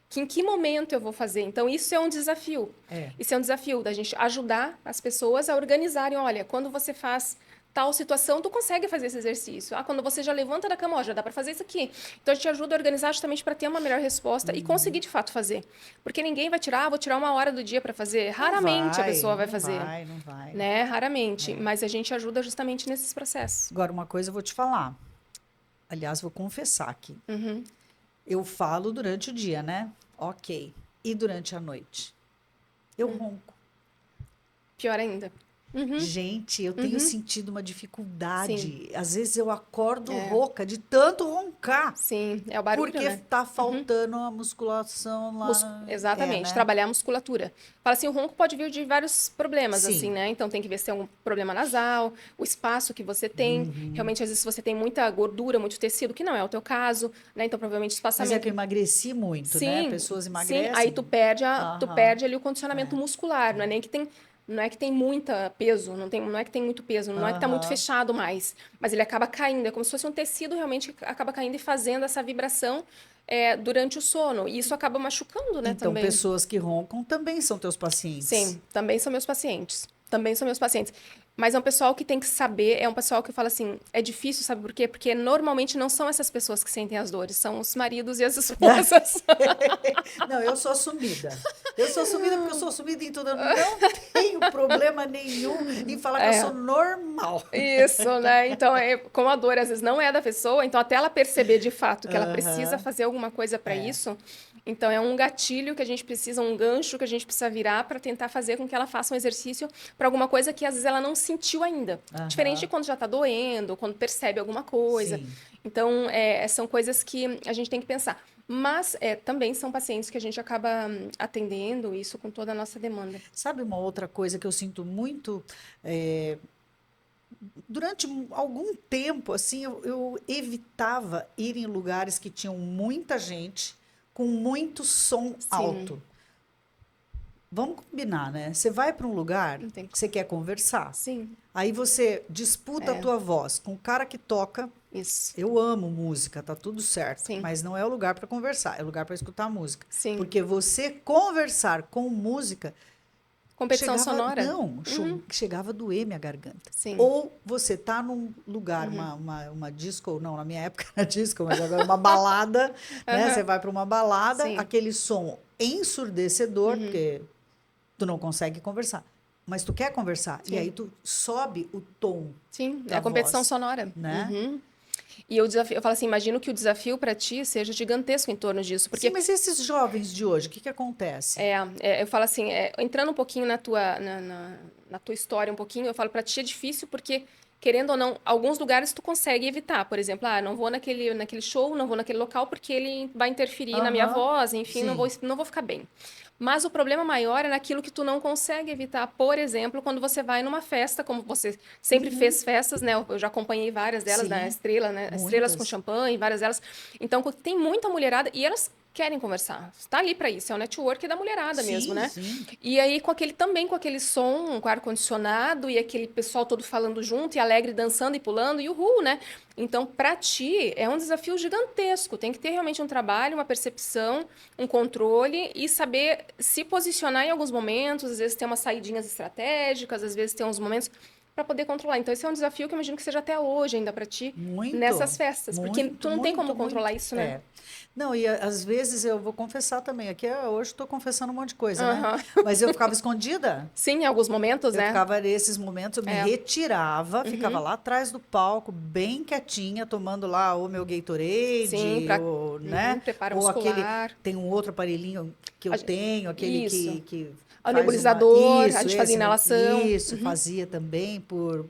Que em que momento eu vou fazer? Então, isso é um desafio. É. Isso é um desafio da gente ajudar as pessoas a organizarem. Olha, quando você faz tal situação, tu consegue fazer esse exercício. Ah, quando você já levanta da cama, ó, já dá para fazer isso aqui. Então, a gente ajuda a organizar justamente para ter uma melhor resposta e conseguir, de fato, fazer. Porque ninguém vai tirar, vou tirar 1 hora do dia para fazer. Raramente a pessoa vai fazer. Não vai. Né? Raramente. Mas a gente ajuda justamente nesses processos. Agora, uma coisa eu vou te falar. Aliás, vou confessar aqui. Uhum. Eu falo durante o dia, né? Ok. E durante a noite? Eu ronco. Pior ainda. Uhum. Gente, eu tenho sentido uma dificuldade. Sim. Às vezes eu acordo É. rouca de tanto roncar. Sim, é o barulho, Porque né? tá faltando a musculação lá. Exatamente, né? trabalhar a musculatura. Fala assim, o ronco pode vir de vários problemas, Sim. assim, né? Então tem que ver se tem algum problema nasal, o espaço que você tem. Realmente, às vezes, você tem muita gordura, muito tecido, que não é o teu caso, né? Então, provavelmente, Mas é espaçamento. que eu emagreci muito, né? Pessoas emagrecem. Sim, aí tu perde Aham. ali o condicionamento muscular, não é nem que tem não é que tem muita peso, não é que tem muito peso, não é que tá muito Aham. fechado mais, mas ele acaba caindo, é como se fosse um tecido realmente que acaba caindo e fazendo essa vibração durante o sono. E isso acaba machucando, né, Então, também. pessoas que roncam também são teus pacientes. Sim, também são meus pacientes. Também são meus pacientes. Mas é um pessoal que tem que saber, é um pessoal que fala assim, é difícil, sabe por quê? Porque normalmente não são essas pessoas que sentem as dores, são os maridos e as esposas. Não, eu sou assumida. Eu sou assumida porque eu sou assumida em tudo. Eu não tenho problema nenhum em falar que eu sou normal. Isso, né? Então, como a dor às vezes não é da pessoa, então até ela perceber de fato que ela precisa Aham. fazer alguma coisa para É. isso, então é um gatilho que a gente precisa, um gancho que a gente precisa virar para tentar fazer com que ela faça um exercício para alguma coisa que às vezes ela não sentiu ainda. Diferente de Aham. quando já tá doendo, quando percebe alguma coisa. Sim. Então, são coisas que a gente tem que pensar. Mas também são pacientes que a gente acaba atendendo isso com toda a nossa demanda. Sabe uma outra coisa que eu sinto muito? eh, Durante algum tempo, assim, eu evitava ir em lugares que tinham muita gente, com muito som Sim, alto. Vamos combinar, né? Você vai para um lugar não tem. que você quer conversar. Sim, Aí você disputa a é, tua voz com o cara que toca. isso. Eu amo música, tá tudo certo, Sim, mas não é o lugar para conversar, é o lugar para escutar música. sim. Porque você conversar com música Competição chegava, sonora? não, Uhum, chegava a doer minha garganta. sim. Ou você tá num lugar, Uhum, uma disco, não, na minha época era disco, mas agora uma balada, né? Você aham, vai para uma balada, sim. aquele som ensurdecedor, Uhum, porque tu não consegue conversar. Mas tu quer conversar, e aí sim. tu sobe o tom Sim, é da a competição voz, sonora. né? Uhum. E o desafio, eu falo assim, imagino que o desafio para ti seja gigantesco em torno disso, Sim, porque mas esses jovens de hoje, o que que acontece? eu falo assim, entrando um pouquinho na tua história um pouquinho, eu falo para ti é difícil porque querendo ou não, alguns lugares tu consegue evitar, por exemplo, não vou naquele show, não vou naquele local porque ele vai interferir na minha Aham, voz, enfim, sim. não vou ficar bem. Mas o problema maior é naquilo que tu não consegue evitar. Por exemplo, quando você vai numa festa, como você sempre Uhum, fez festas, né? Eu já acompanhei várias delas, da sim, Estrela, né? Estrelas com muitas. champanhe, várias delas. Então, tem muita mulherada e elas querem conversar. Está ali para isso, é o network da mulherada mesmo, Sim, né? sim. E aí também com aquele som, com ar-condicionado e aquele pessoal todo falando junto e alegre dançando e pulando e uhul, né? Então, para ti é um desafio gigantesco. Tem que ter realmente um trabalho, uma percepção, um controle e saber se posicionar em alguns momentos, às vezes ter umas saidinhas estratégicas, às vezes ter uns momentos para poder controlar. Então, esse é um desafio que eu imagino que seja até hoje ainda para ti Muito, nessas festas, porque muito, tu não tem muito, como controlar muito. isso, né? É. Não, e às vezes eu vou confessar também, aqui hoje estou confessando um monte de coisa, né? Aham. Mas eu ficava escondida. Sim, em alguns momentos, Eu né? ficava nesses momentos, eu me É. retirava, ficava Uhum. lá atrás do palco, bem quietinha, tomando lá o meu Sim, Gatorade, para ou, né? preparo Ou aquele, muscular. tem um outro aparelhinho que eu A gen- tenho, aquele Isso. que O faz uma, nebulizador, a isso, gente fazia esse, inalação. isso, Uhum. fazia também por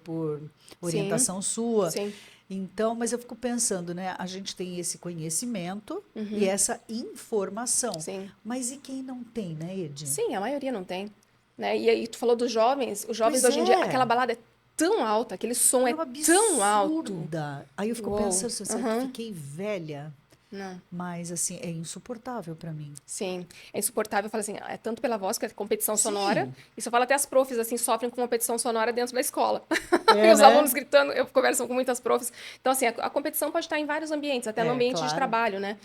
Sim, orientação sua. sim. Então, mas eu fico pensando, né? A gente tem esse conhecimento e Uhum. essa informação. Sim. Mas e quem não tem, né, Edi? Sim, a maioria não tem. Né? E aí, tu falou dos jovens. Os jovens Pois hoje em dia, aquela é, balada é tão alta, aquele som é é uma tão alto. absurda. Aí eu fico Uou. pensando, será que Uhum. fiquei velha? Não. Mas assim, é insuportável para mim. Sim, é insuportável. Eu falo assim, é tanto pela voz, que é competição sonora. Sim, Isso eu falo até as profs, assim, sofrem com competição sonora dentro da escola. E é, os alunos né? gritando, eu converso com muitas profs. Então, assim, a competição pode estar em vários ambientes, até no É, ambiente de claro. trabalho, né?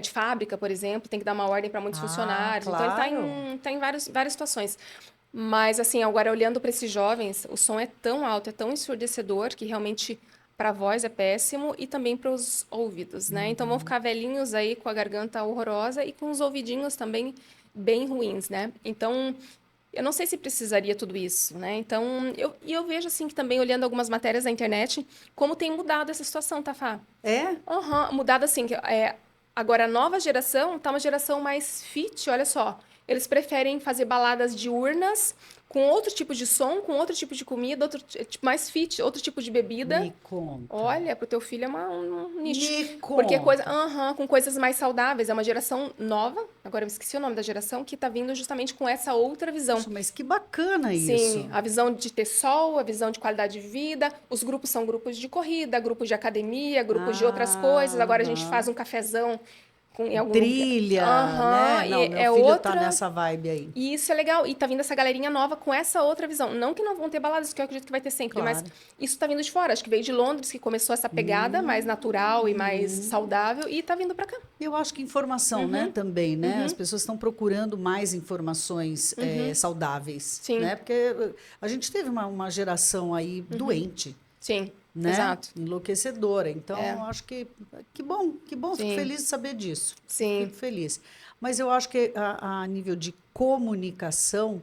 De fábrica, por exemplo, tem que dar uma ordem para muitos Ah, funcionários. Então, ele claro. tá em várias situações. Mas, assim, agora olhando para esses jovens, o som é tão alto, é tão ensurdecedor, que realmente para a voz é péssimo e também para os ouvidos, né? Então, vão ficar velhinhos aí com a garganta horrorosa e com os ouvidinhos também bem ruins, né? Então, eu não sei se precisaria tudo isso, né? Então, eu vejo assim que também olhando algumas matérias na internet, como tem mudado essa situação, tá, Fá? É? Aham, mudado assim, agora a nova geração tá uma geração mais fit, olha só. Eles preferem fazer baladas diurnas com outro tipo de som, com outro tipo de comida, tipo mais fit, outro tipo de bebida. Me conta. Olha, pro teu filho é um nicho. Me Porque conta. com coisas mais saudáveis. É uma geração nova, agora eu esqueci o nome da geração, que tá vindo justamente com essa outra visão. Poxa, mas que bacana Sim, isso. a visão de ter sol, a visão de qualidade de vida. Os grupos são grupos de corrida, grupos de academia, grupos de outras coisas. Agora a gente faz Aham. um cafezão em algum trilha, né? Não, meu filho tá nessa vibe aí. E isso é legal. E tá vindo essa galerinha nova com essa outra visão. Não que não vão ter baladas, que eu acredito que vai ter sempre, Claro. mas isso tá vindo de fora. Acho que veio de Londres, que começou essa pegada mais natural e mais saudável, e tá vindo pra cá. Eu acho que informação, né, também, né? As pessoas estão procurando mais informações saudáveis, Sim. né? Porque a gente teve uma geração aí doente. Sim, Né? exato. Enlouquecedora. Então, eu acho que bom, fico Sim. feliz de saber disso. Sim. Fico feliz. Mas eu acho que a nível de comunicação,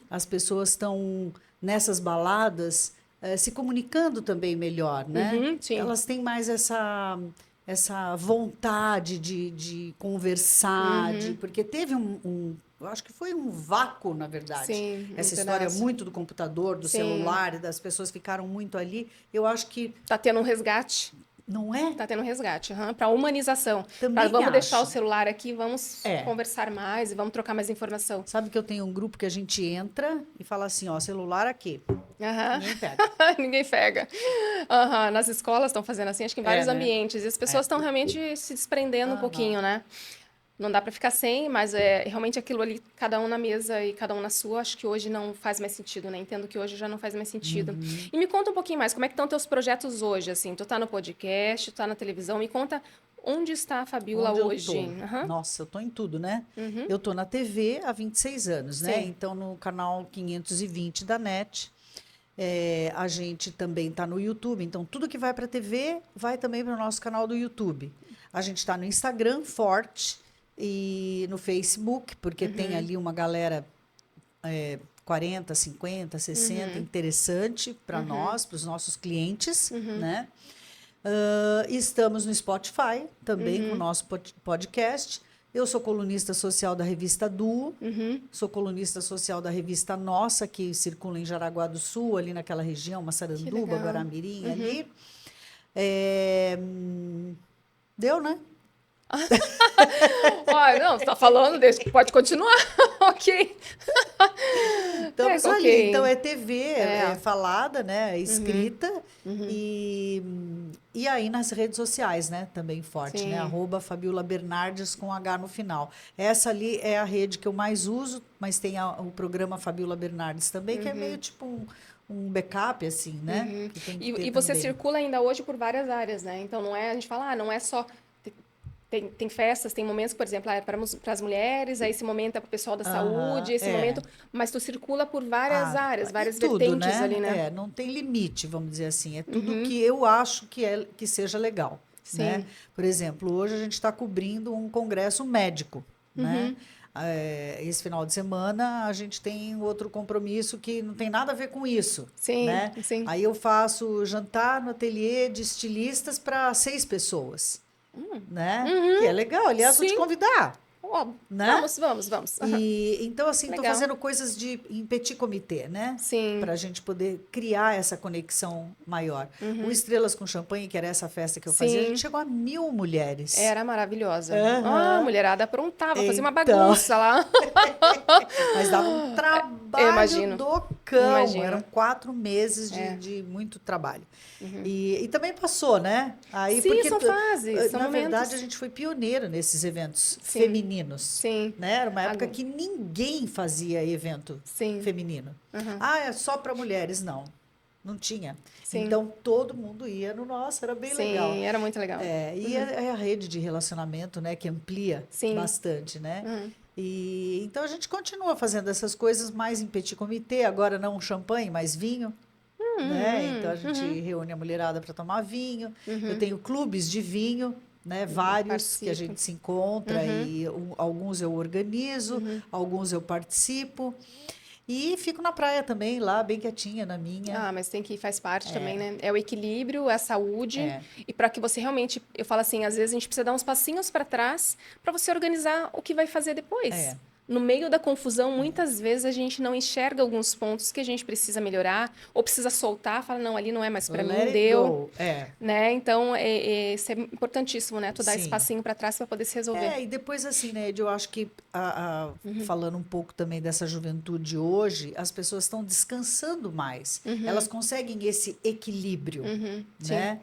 as pessoas estão nessas baladas se comunicando também melhor, né? Sim. Elas têm mais essa vontade de conversar, porque teve eu acho que foi um vácuo, na verdade. Sim, Essa história muito do computador, do celular, e das pessoas ficaram muito ali. Eu acho que... Tá tendo um resgate. Não é? Tá tendo um resgate, para humanização. Também Vamos deixar o acho. celular aqui, vamos conversar mais e vamos trocar mais informação. Sabe que eu tenho um grupo que a gente entra e fala assim, ó, celular aqui. Ninguém pega. Ninguém pega. Nas escolas estão fazendo assim, acho que em vários ambientes. E as pessoas estão realmente se desprendendo um pouquinho, né? Não dá para ficar sem, mas realmente aquilo ali, cada um na mesa e cada um na sua, acho que hoje não faz mais sentido, né? Entendo que hoje já não faz mais sentido. E me conta um pouquinho mais, como é que estão teus projetos hoje, assim? Tu tá no podcast, tu tá na televisão, me conta onde está a Fabiola hoje. Nossa, eu tô em tudo, né? Eu tô na TV há 26 anos, né? Então, no canal 520 da NET. A gente também está no YouTube, então tudo que vai para a TV vai também para o nosso canal do YouTube. A gente está no Instagram forte e no Facebook, porque tem ali uma galera 40, 50, 60, interessante para nós, para os nossos clientes, né? Estamos no Spotify também com o nosso podcast. Eu sou colunista social da revista Duo, sou colunista social da revista Nossa, que circula em Jaraguá do Sul, ali naquela região, Massaranduba, Guaramirim, ali. Deu, né? Não, você tá falando, pode continuar. Ok. Estamos ali. Então, é TV, falada, né? Escrita. E aí, nas redes sociais, né? Também forte, né? @Fabiola Bernardes com H no final. Essa ali é a rede que eu mais uso, mas tem o programa Fabiola Bernardes também, que é meio tipo um backup, assim, né? Que tem que ter E você também. circula ainda hoje por várias áreas, né? Então, não é, a gente fala, não é só... Tem festas, tem momentos, por exemplo, para as mulheres, aí esse momento é para o pessoal da saúde, esse momento, mas tu circula por várias áreas, várias tudo, vertentes né? ali, né? Não tem limite, vamos dizer assim. É tudo que eu acho que seja legal. Né? Por exemplo, hoje a gente está cobrindo um congresso médico, né? Esse final de semana a gente tem outro compromisso que não tem nada a ver com isso. Né? Aí eu faço jantar no ateliê de estilistas para 6 pessoas. Né? Que é legal, aliás, vou te convidar. Óbvio. Né? Vamos. Então, assim, estou fazendo coisas em petit comité, né? Para a gente poder criar essa conexão maior. O Estrelas com Champanhe, que era essa festa que eu fazia, a gente chegou a 1000 mulheres. Era maravilhosa. A mulherada aprontava, fazia uma bagunça lá. Mas dava um trabalho do cão. Eram 4 meses de muito trabalho. E também passou, né? Aí, porque são fases, são na momentos. verdade, a gente foi pioneiro nesses eventos femininos. Né? Era uma época que ninguém fazia evento feminino. É só para mulheres, não. Não tinha. Então, todo mundo ia no nosso, era bem legal. Sim, era muito legal. E é a rede de relacionamento, né, que amplia bastante, né? E, então, a gente continua fazendo essas coisas mais em petit comité, agora não champanhe, mas vinho. Né? Então, a gente reúne a mulherada para tomar vinho. Eu tenho clubes de vinho, né? Vários que a gente se encontra e alguns eu organizo, alguns eu participo. E fico na praia também, lá, bem quietinha, na minha. Mas tem que faz parte também, né? É o equilíbrio, é a saúde. E para que você realmente, eu falo assim, às vezes a gente precisa dar uns passinhos para trás para você organizar o que vai fazer depois. No meio da confusão, muitas vezes a gente não enxerga alguns pontos que a gente precisa melhorar ou precisa soltar, fala, não, ali não é mais para mim, deu. Né? Então, isso é importantíssimo, né? Tu dar esse passinho para trás para poder se resolver. E depois, assim, né, Ed, eu acho que, falando um pouco também dessa juventude hoje, as pessoas estão descansando mais. Elas conseguem esse equilíbrio, né?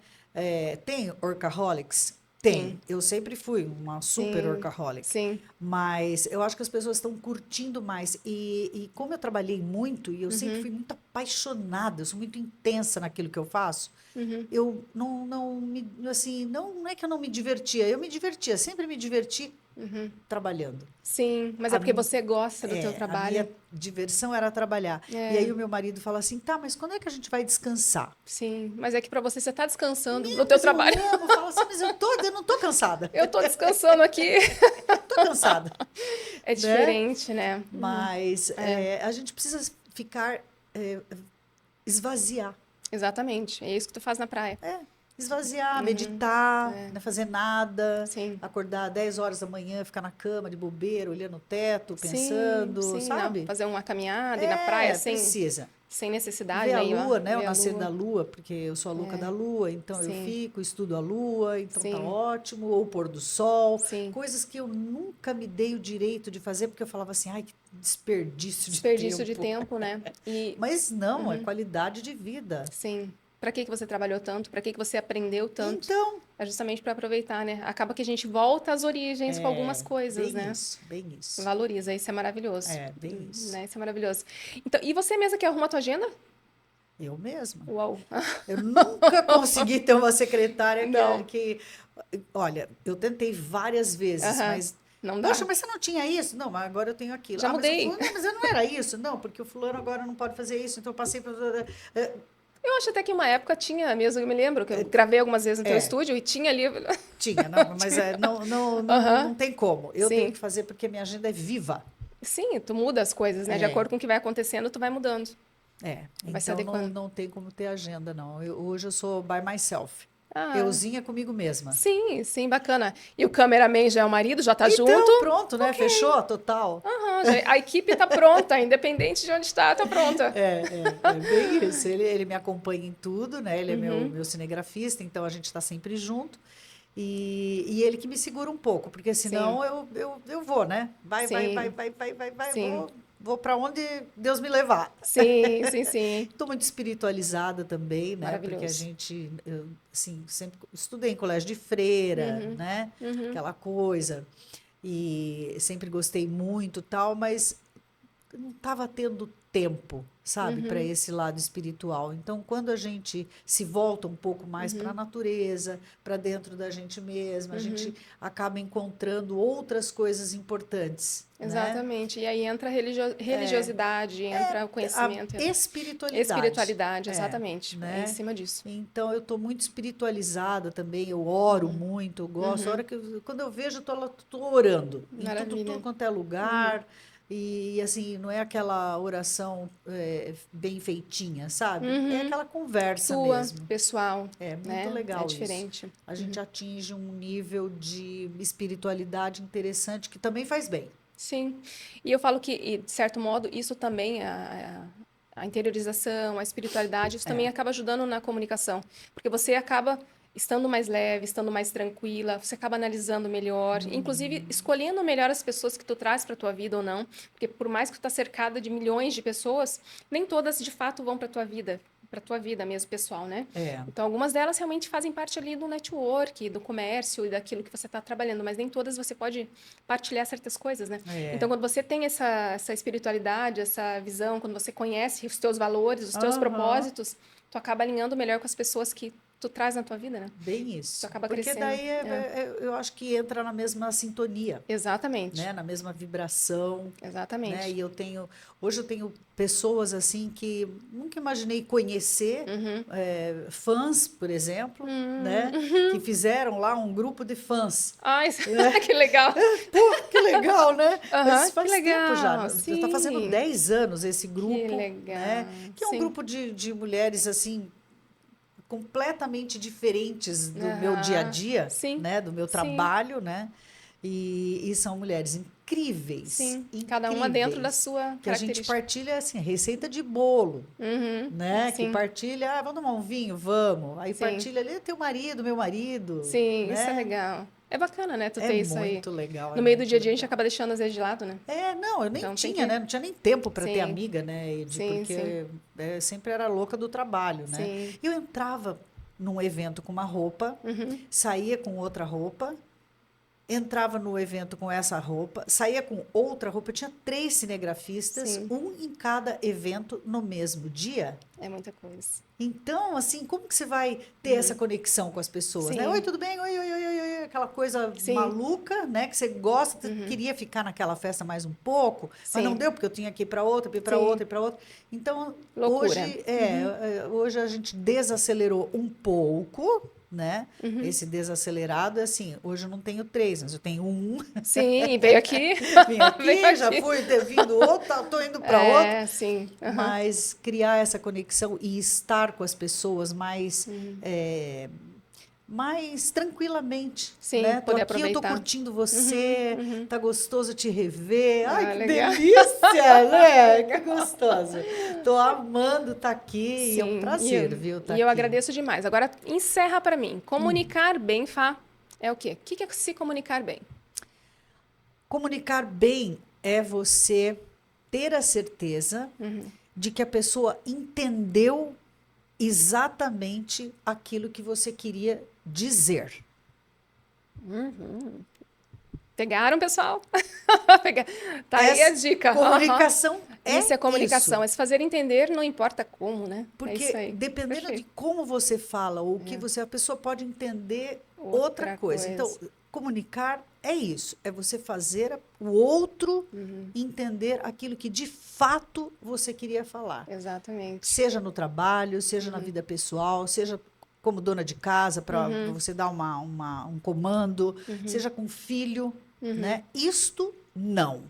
Tem workaholics? Tem. Eu sempre fui uma super Sim. workaholic. Sim. Mas eu acho que as pessoas estão curtindo mais. E como eu trabalhei muito, e eu sempre fui muito apaixonada, eu sou muito intensa naquilo que eu faço, Uhum. eu não me, assim, não é que eu não me divertia, eu me divertia, sempre me diverti Uhum. trabalhando. Sim, mas é A, porque você gosta do teu a minha trabalho. diversão era trabalhar. E É, aí o meu marido fala assim, tá, mas quando é que a gente vai descansar? sim. Mas é que para você tá descansando do Não, teu mas eu trabalho. amo, fala assim, mas eu não tô cansada. Eu tô descansando aqui. Tô cansada, É né? diferente, né? Mas É, a gente precisa ficar, esvaziar. exatamente. É isso que tu faz na praia. É, esvaziar, Uhum. meditar, É, não fazer nada, sim. acordar 10 horas da manhã, ficar na cama de bobeira, olhando o teto, Sim, pensando, sim, não. sabe? Fazer uma caminhada e na praia É, precisa. sem necessidade, Ver a né? Ir lá, lua, né? O ver a nascer lua. da lua, porque eu sou a louca da lua, então eu Sim, fico, estudo a lua, então tá sim, ótimo, ou o pôr do sol, sim. coisas que eu nunca me dei o direito de fazer, porque eu falava assim, ai, que desperdício de Desperdício de tempo. tempo, né? E, Mas não, é qualidade de vida. sim. Para que que você trabalhou tanto? Para que que você aprendeu tanto? Então, É justamente para aproveitar, né? Acaba que a gente volta às origens com algumas coisas, bem né? isso, bem isso. Valoriza, isso é maravilhoso. É, bem isso. Né? Isso é maravilhoso. Então, e você mesma que arruma a tua agenda? Eu mesma. Uau! Eu nunca consegui ter uma secretária Não. olha, eu tentei várias vezes, Aham. mas, Não poxa, dá. mas você não tinha isso? Não, mas agora eu tenho aquilo. Já Ah, mas o mudei. fulano, não, mas eu não era isso. Não, porque o fulano agora não pode fazer isso, então eu passei para... Eu acho até que uma época tinha mesmo, eu me lembro que eu gravei algumas vezes no teu É, estúdio e tinha ali. tinha, não, mas Aham. não tem como. Eu tenho Sim. que fazer porque minha agenda é viva. Sim, tu muda as coisas, né? De É, acordo com o que vai acontecendo, tu vai mudando. Vai se então adequando. não tem como ter agenda, não. Hoje eu sou by myself. Ah, Euzinha comigo mesma. sim, sim, bacana. E o cameraman já é o marido, já tá junto? Então, pronto, né? Fechou, total. Aham, a equipe tá pronta, independente de onde está, tá pronta. É bem isso. Ele me acompanha em tudo, né? Ele é Uhum, meu cinegrafista, então a gente está sempre junto. E ele que me segura um pouco, porque sim, senão eu vou, né? sim, Vai, sim, vou para onde Deus me levar. sim, sim, sim. Estou muito espiritualizada também, né? Porque Maravilhoso. eu, assim, sempre estudei em colégio de freira, Uhum, né? uhum, Aquela coisa. E sempre gostei muito, tal, mas não estava tendo tempo, sabe, para uhum, esse lado espiritual. Então, quando a gente se volta um pouco mais para a uhum, natureza, para dentro da gente mesma, a gente uhum. acaba encontrando outras coisas importantes, né? Exatamente. E aí entra a religiosidade, entra o A conhecimento, entra espiritualidade, espiritualidade, exatamente. É em né? cima disso. Então, eu estou muito espiritualizada também, eu oro Uhum, muito, eu gosto. A uhum. hora quando eu vejo, eu estou orando em tudo Maravilha. quanto é Uhum. lugar. E assim, não é aquela oração bem feitinha, sabe? É Uhum. aquela conversa Tua, mesmo. pessoal, É muito né? É legal isso. diferente. A Uhum. gente atinge um nível de espiritualidade interessante que também faz bem. Sim. E eu falo que, e, de certo modo, isso também, a interiorização, a espiritualidade, isso também É. acaba ajudando na comunicação. Porque você acaba estando mais leve, estando mais tranquila, você acaba analisando melhor, inclusive escolhendo melhor as pessoas que tu traz para tua vida ou não. Porque por mais que tu tá cercada de milhões de pessoas, nem todas de fato vão para tua vida mesmo, pessoal, né? É. Então, algumas delas realmente fazem parte ali do network, do comércio e daquilo que você está trabalhando, mas nem todas você pode partilhar certas coisas, né? Então, É. quando você tem essa espiritualidade, essa visão, quando você conhece os teus valores, os teus Aham. propósitos, tu acaba alinhando melhor com as pessoas que tu traz na tua vida, né? Bem Tu isso. acaba Porque crescendo. daí É. eu acho que entra na mesma sintonia, Exatamente. né? Na mesma vibração, né? Exatamente. Hoje eu tenho pessoas assim que nunca imaginei conhecer, Uhum. fãs, por exemplo, né? Que Uhum. fizeram lá um grupo de fãs. Ai, que legal. Pô, que legal, né? Mas Aham, isso que faz tempo já. legal. Está fazendo Sim. 10 anos esse Que grupo, né? legal. Que é um Sim. grupo de mulheres assim completamente diferentes do meu dia a Aham. dia, Sim. né? Do meu Sim. trabalho, né? E são mulheres incríveis, Sim. Cada uma dentro da incríveis, sua que a gente característica. partilha assim, receita de bolo, Uhum. né? Que Sim. partilha, vamos tomar um vinho, vamos. Aí Sim. partilha ali teu marido, meu marido, Sim, isso é né? legal. É bacana, né, tu É ter isso aí. muito legal, é No meio do muito dia a dia a gente legal. acaba deixando às vezes de lado, né? Não, eu nem Então tem tinha, que. né? Não tinha nem tempo para ter Sim, amiga, né, Edi? sim, sim, Porque sempre era louca do trabalho, né? sim. E eu entrava num evento com uma roupa, saía com outra roupa, entrava no evento com essa roupa, saía com outra roupa. Eu tinha 3 cinegrafistas, Sim. um em cada evento no mesmo dia. É muita coisa. Então, assim, como que você vai ter essa conexão com as pessoas, né? Sim. Oi, tudo bem? Oi, oi, oi, oi, oi, aquela coisa Sim. maluca, né? Que você gosta, queria ficar naquela festa mais um pouco, mas Sim. não deu, porque eu tinha que ir para outra, ir para Sim. outra, ir para outra. Então, Loucura. hoje a gente desacelerou um pouco, né? Esse desacelerado é assim, hoje eu não tenho 3, mas eu tenho um. Sim, e veio aqui. Vim aqui, Veio já aqui. fui ter vindo outro, tô indo para outro. Sim. Mas criar essa conexão e estar com as pessoas mais, mais tranquilamente. Sim, né? Tô poder aqui, eu tô aproveitar. curtindo você, tá gostoso te rever. Ai, que legal. delícia, né? Que gostoso. Tô amando estar aqui e é um Sim, prazer, viu? Tá E eu aqui. agradeço demais. Agora, encerra para mim. Comunicar bem, Fá, é o quê? O que é se comunicar bem? Comunicar bem é você ter a certeza de que a pessoa entendeu exatamente aquilo que você queria dizer. Pegaram, pessoal? Tá aí a dica. Comunicação Isso é comunicação, isso. é se fazer entender, não importa como, né? É Porque isso aí. dependendo Perfeito. de como você fala ou o que a pessoa pode entender outra coisa. Então, comunicar é isso, é você fazer o outro entender aquilo que de fato você queria falar. Exatamente. Seja no trabalho, seja na vida pessoal, seja como dona de casa, para você dar um comando, seja com filho, né? Isto não.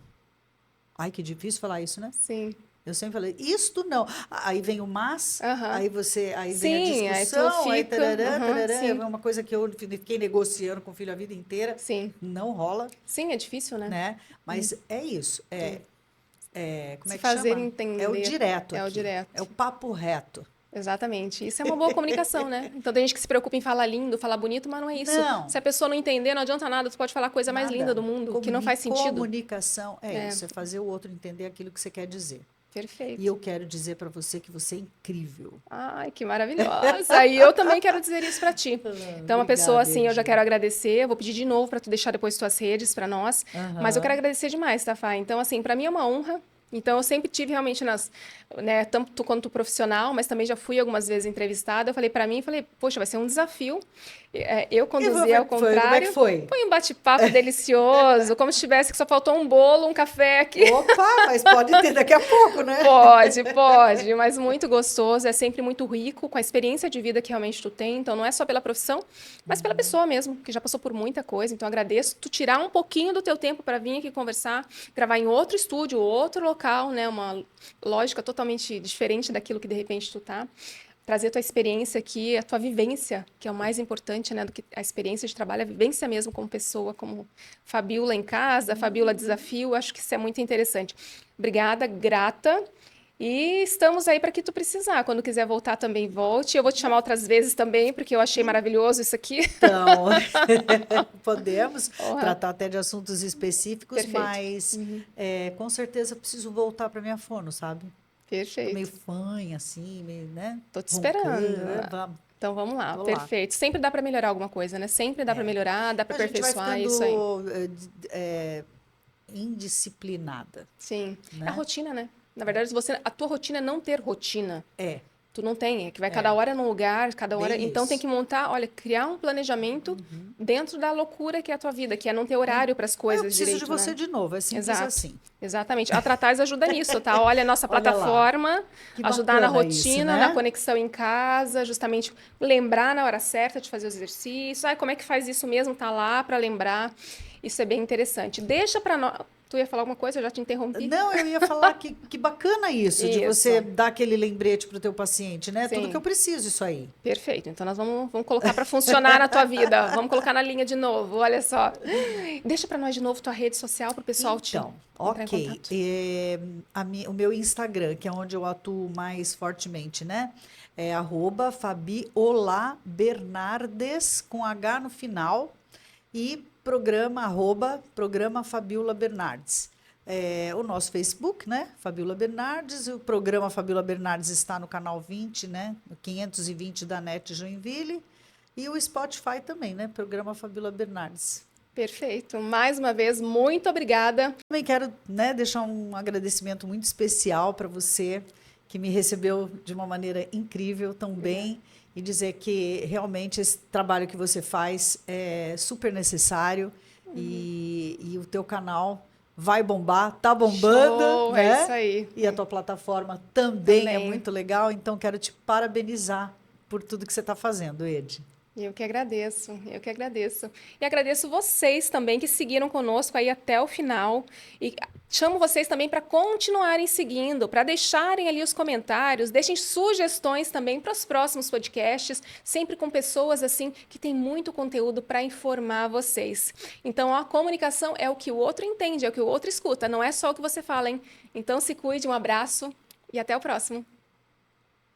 Ai, que difícil falar isso, né? Sim. Eu sempre falei, isto não. Aí vem o mas, aí vem Sim, a discussão, aí tu fica, tarará, sim. é uma coisa que eu fiquei negociando com o filho a vida inteira. Sim. Não rola, Sim, é difícil, né? né? Mas é isso. Como Se é que fazer chama? entender. É o direto É o aqui. direto. É o papo reto. Exatamente. Isso é uma boa comunicação, né? Então tem gente que se preocupa em falar lindo, falar bonito, mas não é isso. Não. Se a pessoa não entender, não adianta nada. Tu pode falar a coisa mais linda do mundo, que não faz sentido. Comunicação é isso, é fazer o outro entender aquilo que você quer dizer. Perfeito. E eu quero dizer para você que você é incrível. Ai, que maravilhosa. E eu também quero dizer isso para ti. Então, uma pessoa assim, eu já quero agradecer. Eu vou pedir de novo para tu deixar depois tuas redes para nós. Mas eu quero agradecer demais, tá, Fá? Então, assim, para mim é uma honra. Então, eu sempre tive realmente né, tanto quanto profissional, mas também já fui algumas vezes entrevistada. Eu falei para mim, poxa, vai ser um desafio. Eu conduzir ao contrário. Como é que foi? Foi um bate-papo delicioso, como se tivesse que só faltou um bolo, um café aqui. Opa, mas pode ter daqui a pouco, né? Pode, mas muito gostoso, é sempre muito rico, com a experiência de vida que realmente tu tem, então não é só pela profissão, mas pela pessoa mesmo, que já passou por muita coisa, então agradeço tu tirar um pouquinho do teu tempo para vir aqui conversar, gravar em outro estúdio, outro local, né, uma lógica totalmente diferente daquilo que de repente tu tá, trazer tua experiência aqui, a tua vivência, que é o mais importante, né, do que a experiência de trabalho, a vivência mesmo como pessoa, como Fabiola em casa, Fabiola Desafio, acho que isso é muito interessante. Obrigada, grata. E estamos aí para que tu precisar. Quando quiser voltar, também volte. Eu vou te chamar outras vezes também, porque eu achei maravilhoso isso aqui. Então, podemos tratar até de assuntos específicos, mas com certeza preciso voltar para minha fono, sabe? Perfeito. Tô meio fanha, assim, meio, né? Tô te esperando. Né? Vamos. Então vamos lá, perfeito. Sempre dá para melhorar alguma coisa, né? Sempre dá para melhorar, dá para aperfeiçoar isso aí. Indisciplinada. Sim. Né? A rotina, né? Na verdade, a tua rotina é não ter rotina. Tu não tem, é que vai cada hora num lugar, cada hora. Bem então isso. tem que montar, olha, criar um planejamento dentro da loucura que é a tua vida, que é não ter horário para as coisas direito. Eu preciso de você de novo, é simples assim. Exatamente. A Tratais ajuda nisso, tá? Olha a nossa plataforma, ajudar na rotina, isso, né? na conexão em casa, justamente lembrar na hora certa de fazer os exercícios. Como é que faz isso mesmo? Tá lá para lembrar. Isso é bem interessante. Deixa para nós. Tu ia falar alguma coisa? Eu já te interrompi. Não, eu ia falar que bacana isso, de você dar aquele lembrete para o teu paciente, né? Sim. Tudo que eu preciso, isso aí. Perfeito. Então, nós vamos colocar para funcionar na tua vida. Vamos colocar na linha de novo, olha só. Deixa para nós de novo tua rede social para o pessoal então, ok. O meu Instagram, que é onde eu atuo mais fortemente, né? É @FabiolaBernardes, com H no final, e programa Fabiola Bernardes. o nosso Facebook, né? Fabiola Bernardes. O programa Fabiola Bernardes está no canal 20, né? No 520 da NET Joinville. E o Spotify também, né? Programa Fabiola Bernardes. Perfeito. Mais uma vez, muito obrigada. Também quero, né, deixar um agradecimento muito especial para você, que me recebeu de uma maneira incrível tão bem, e dizer que realmente esse trabalho que você faz é super necessário e o teu canal vai bombar, tá bombando, Show, né? é isso aí. E a tua plataforma também é Também. muito legal, então quero te parabenizar por tudo que você está fazendo, Ed. Eu que agradeço, eu que agradeço. E agradeço vocês também que seguiram conosco aí até o final. E chamo vocês também para continuarem seguindo, para deixarem ali os comentários, deixem sugestões também para os próximos podcasts, sempre com pessoas assim que têm muito conteúdo para informar vocês. Então, a comunicação é o que o outro entende, é o que o outro escuta, não é só o que você fala, hein? Então, se cuide, um abraço e até o próximo.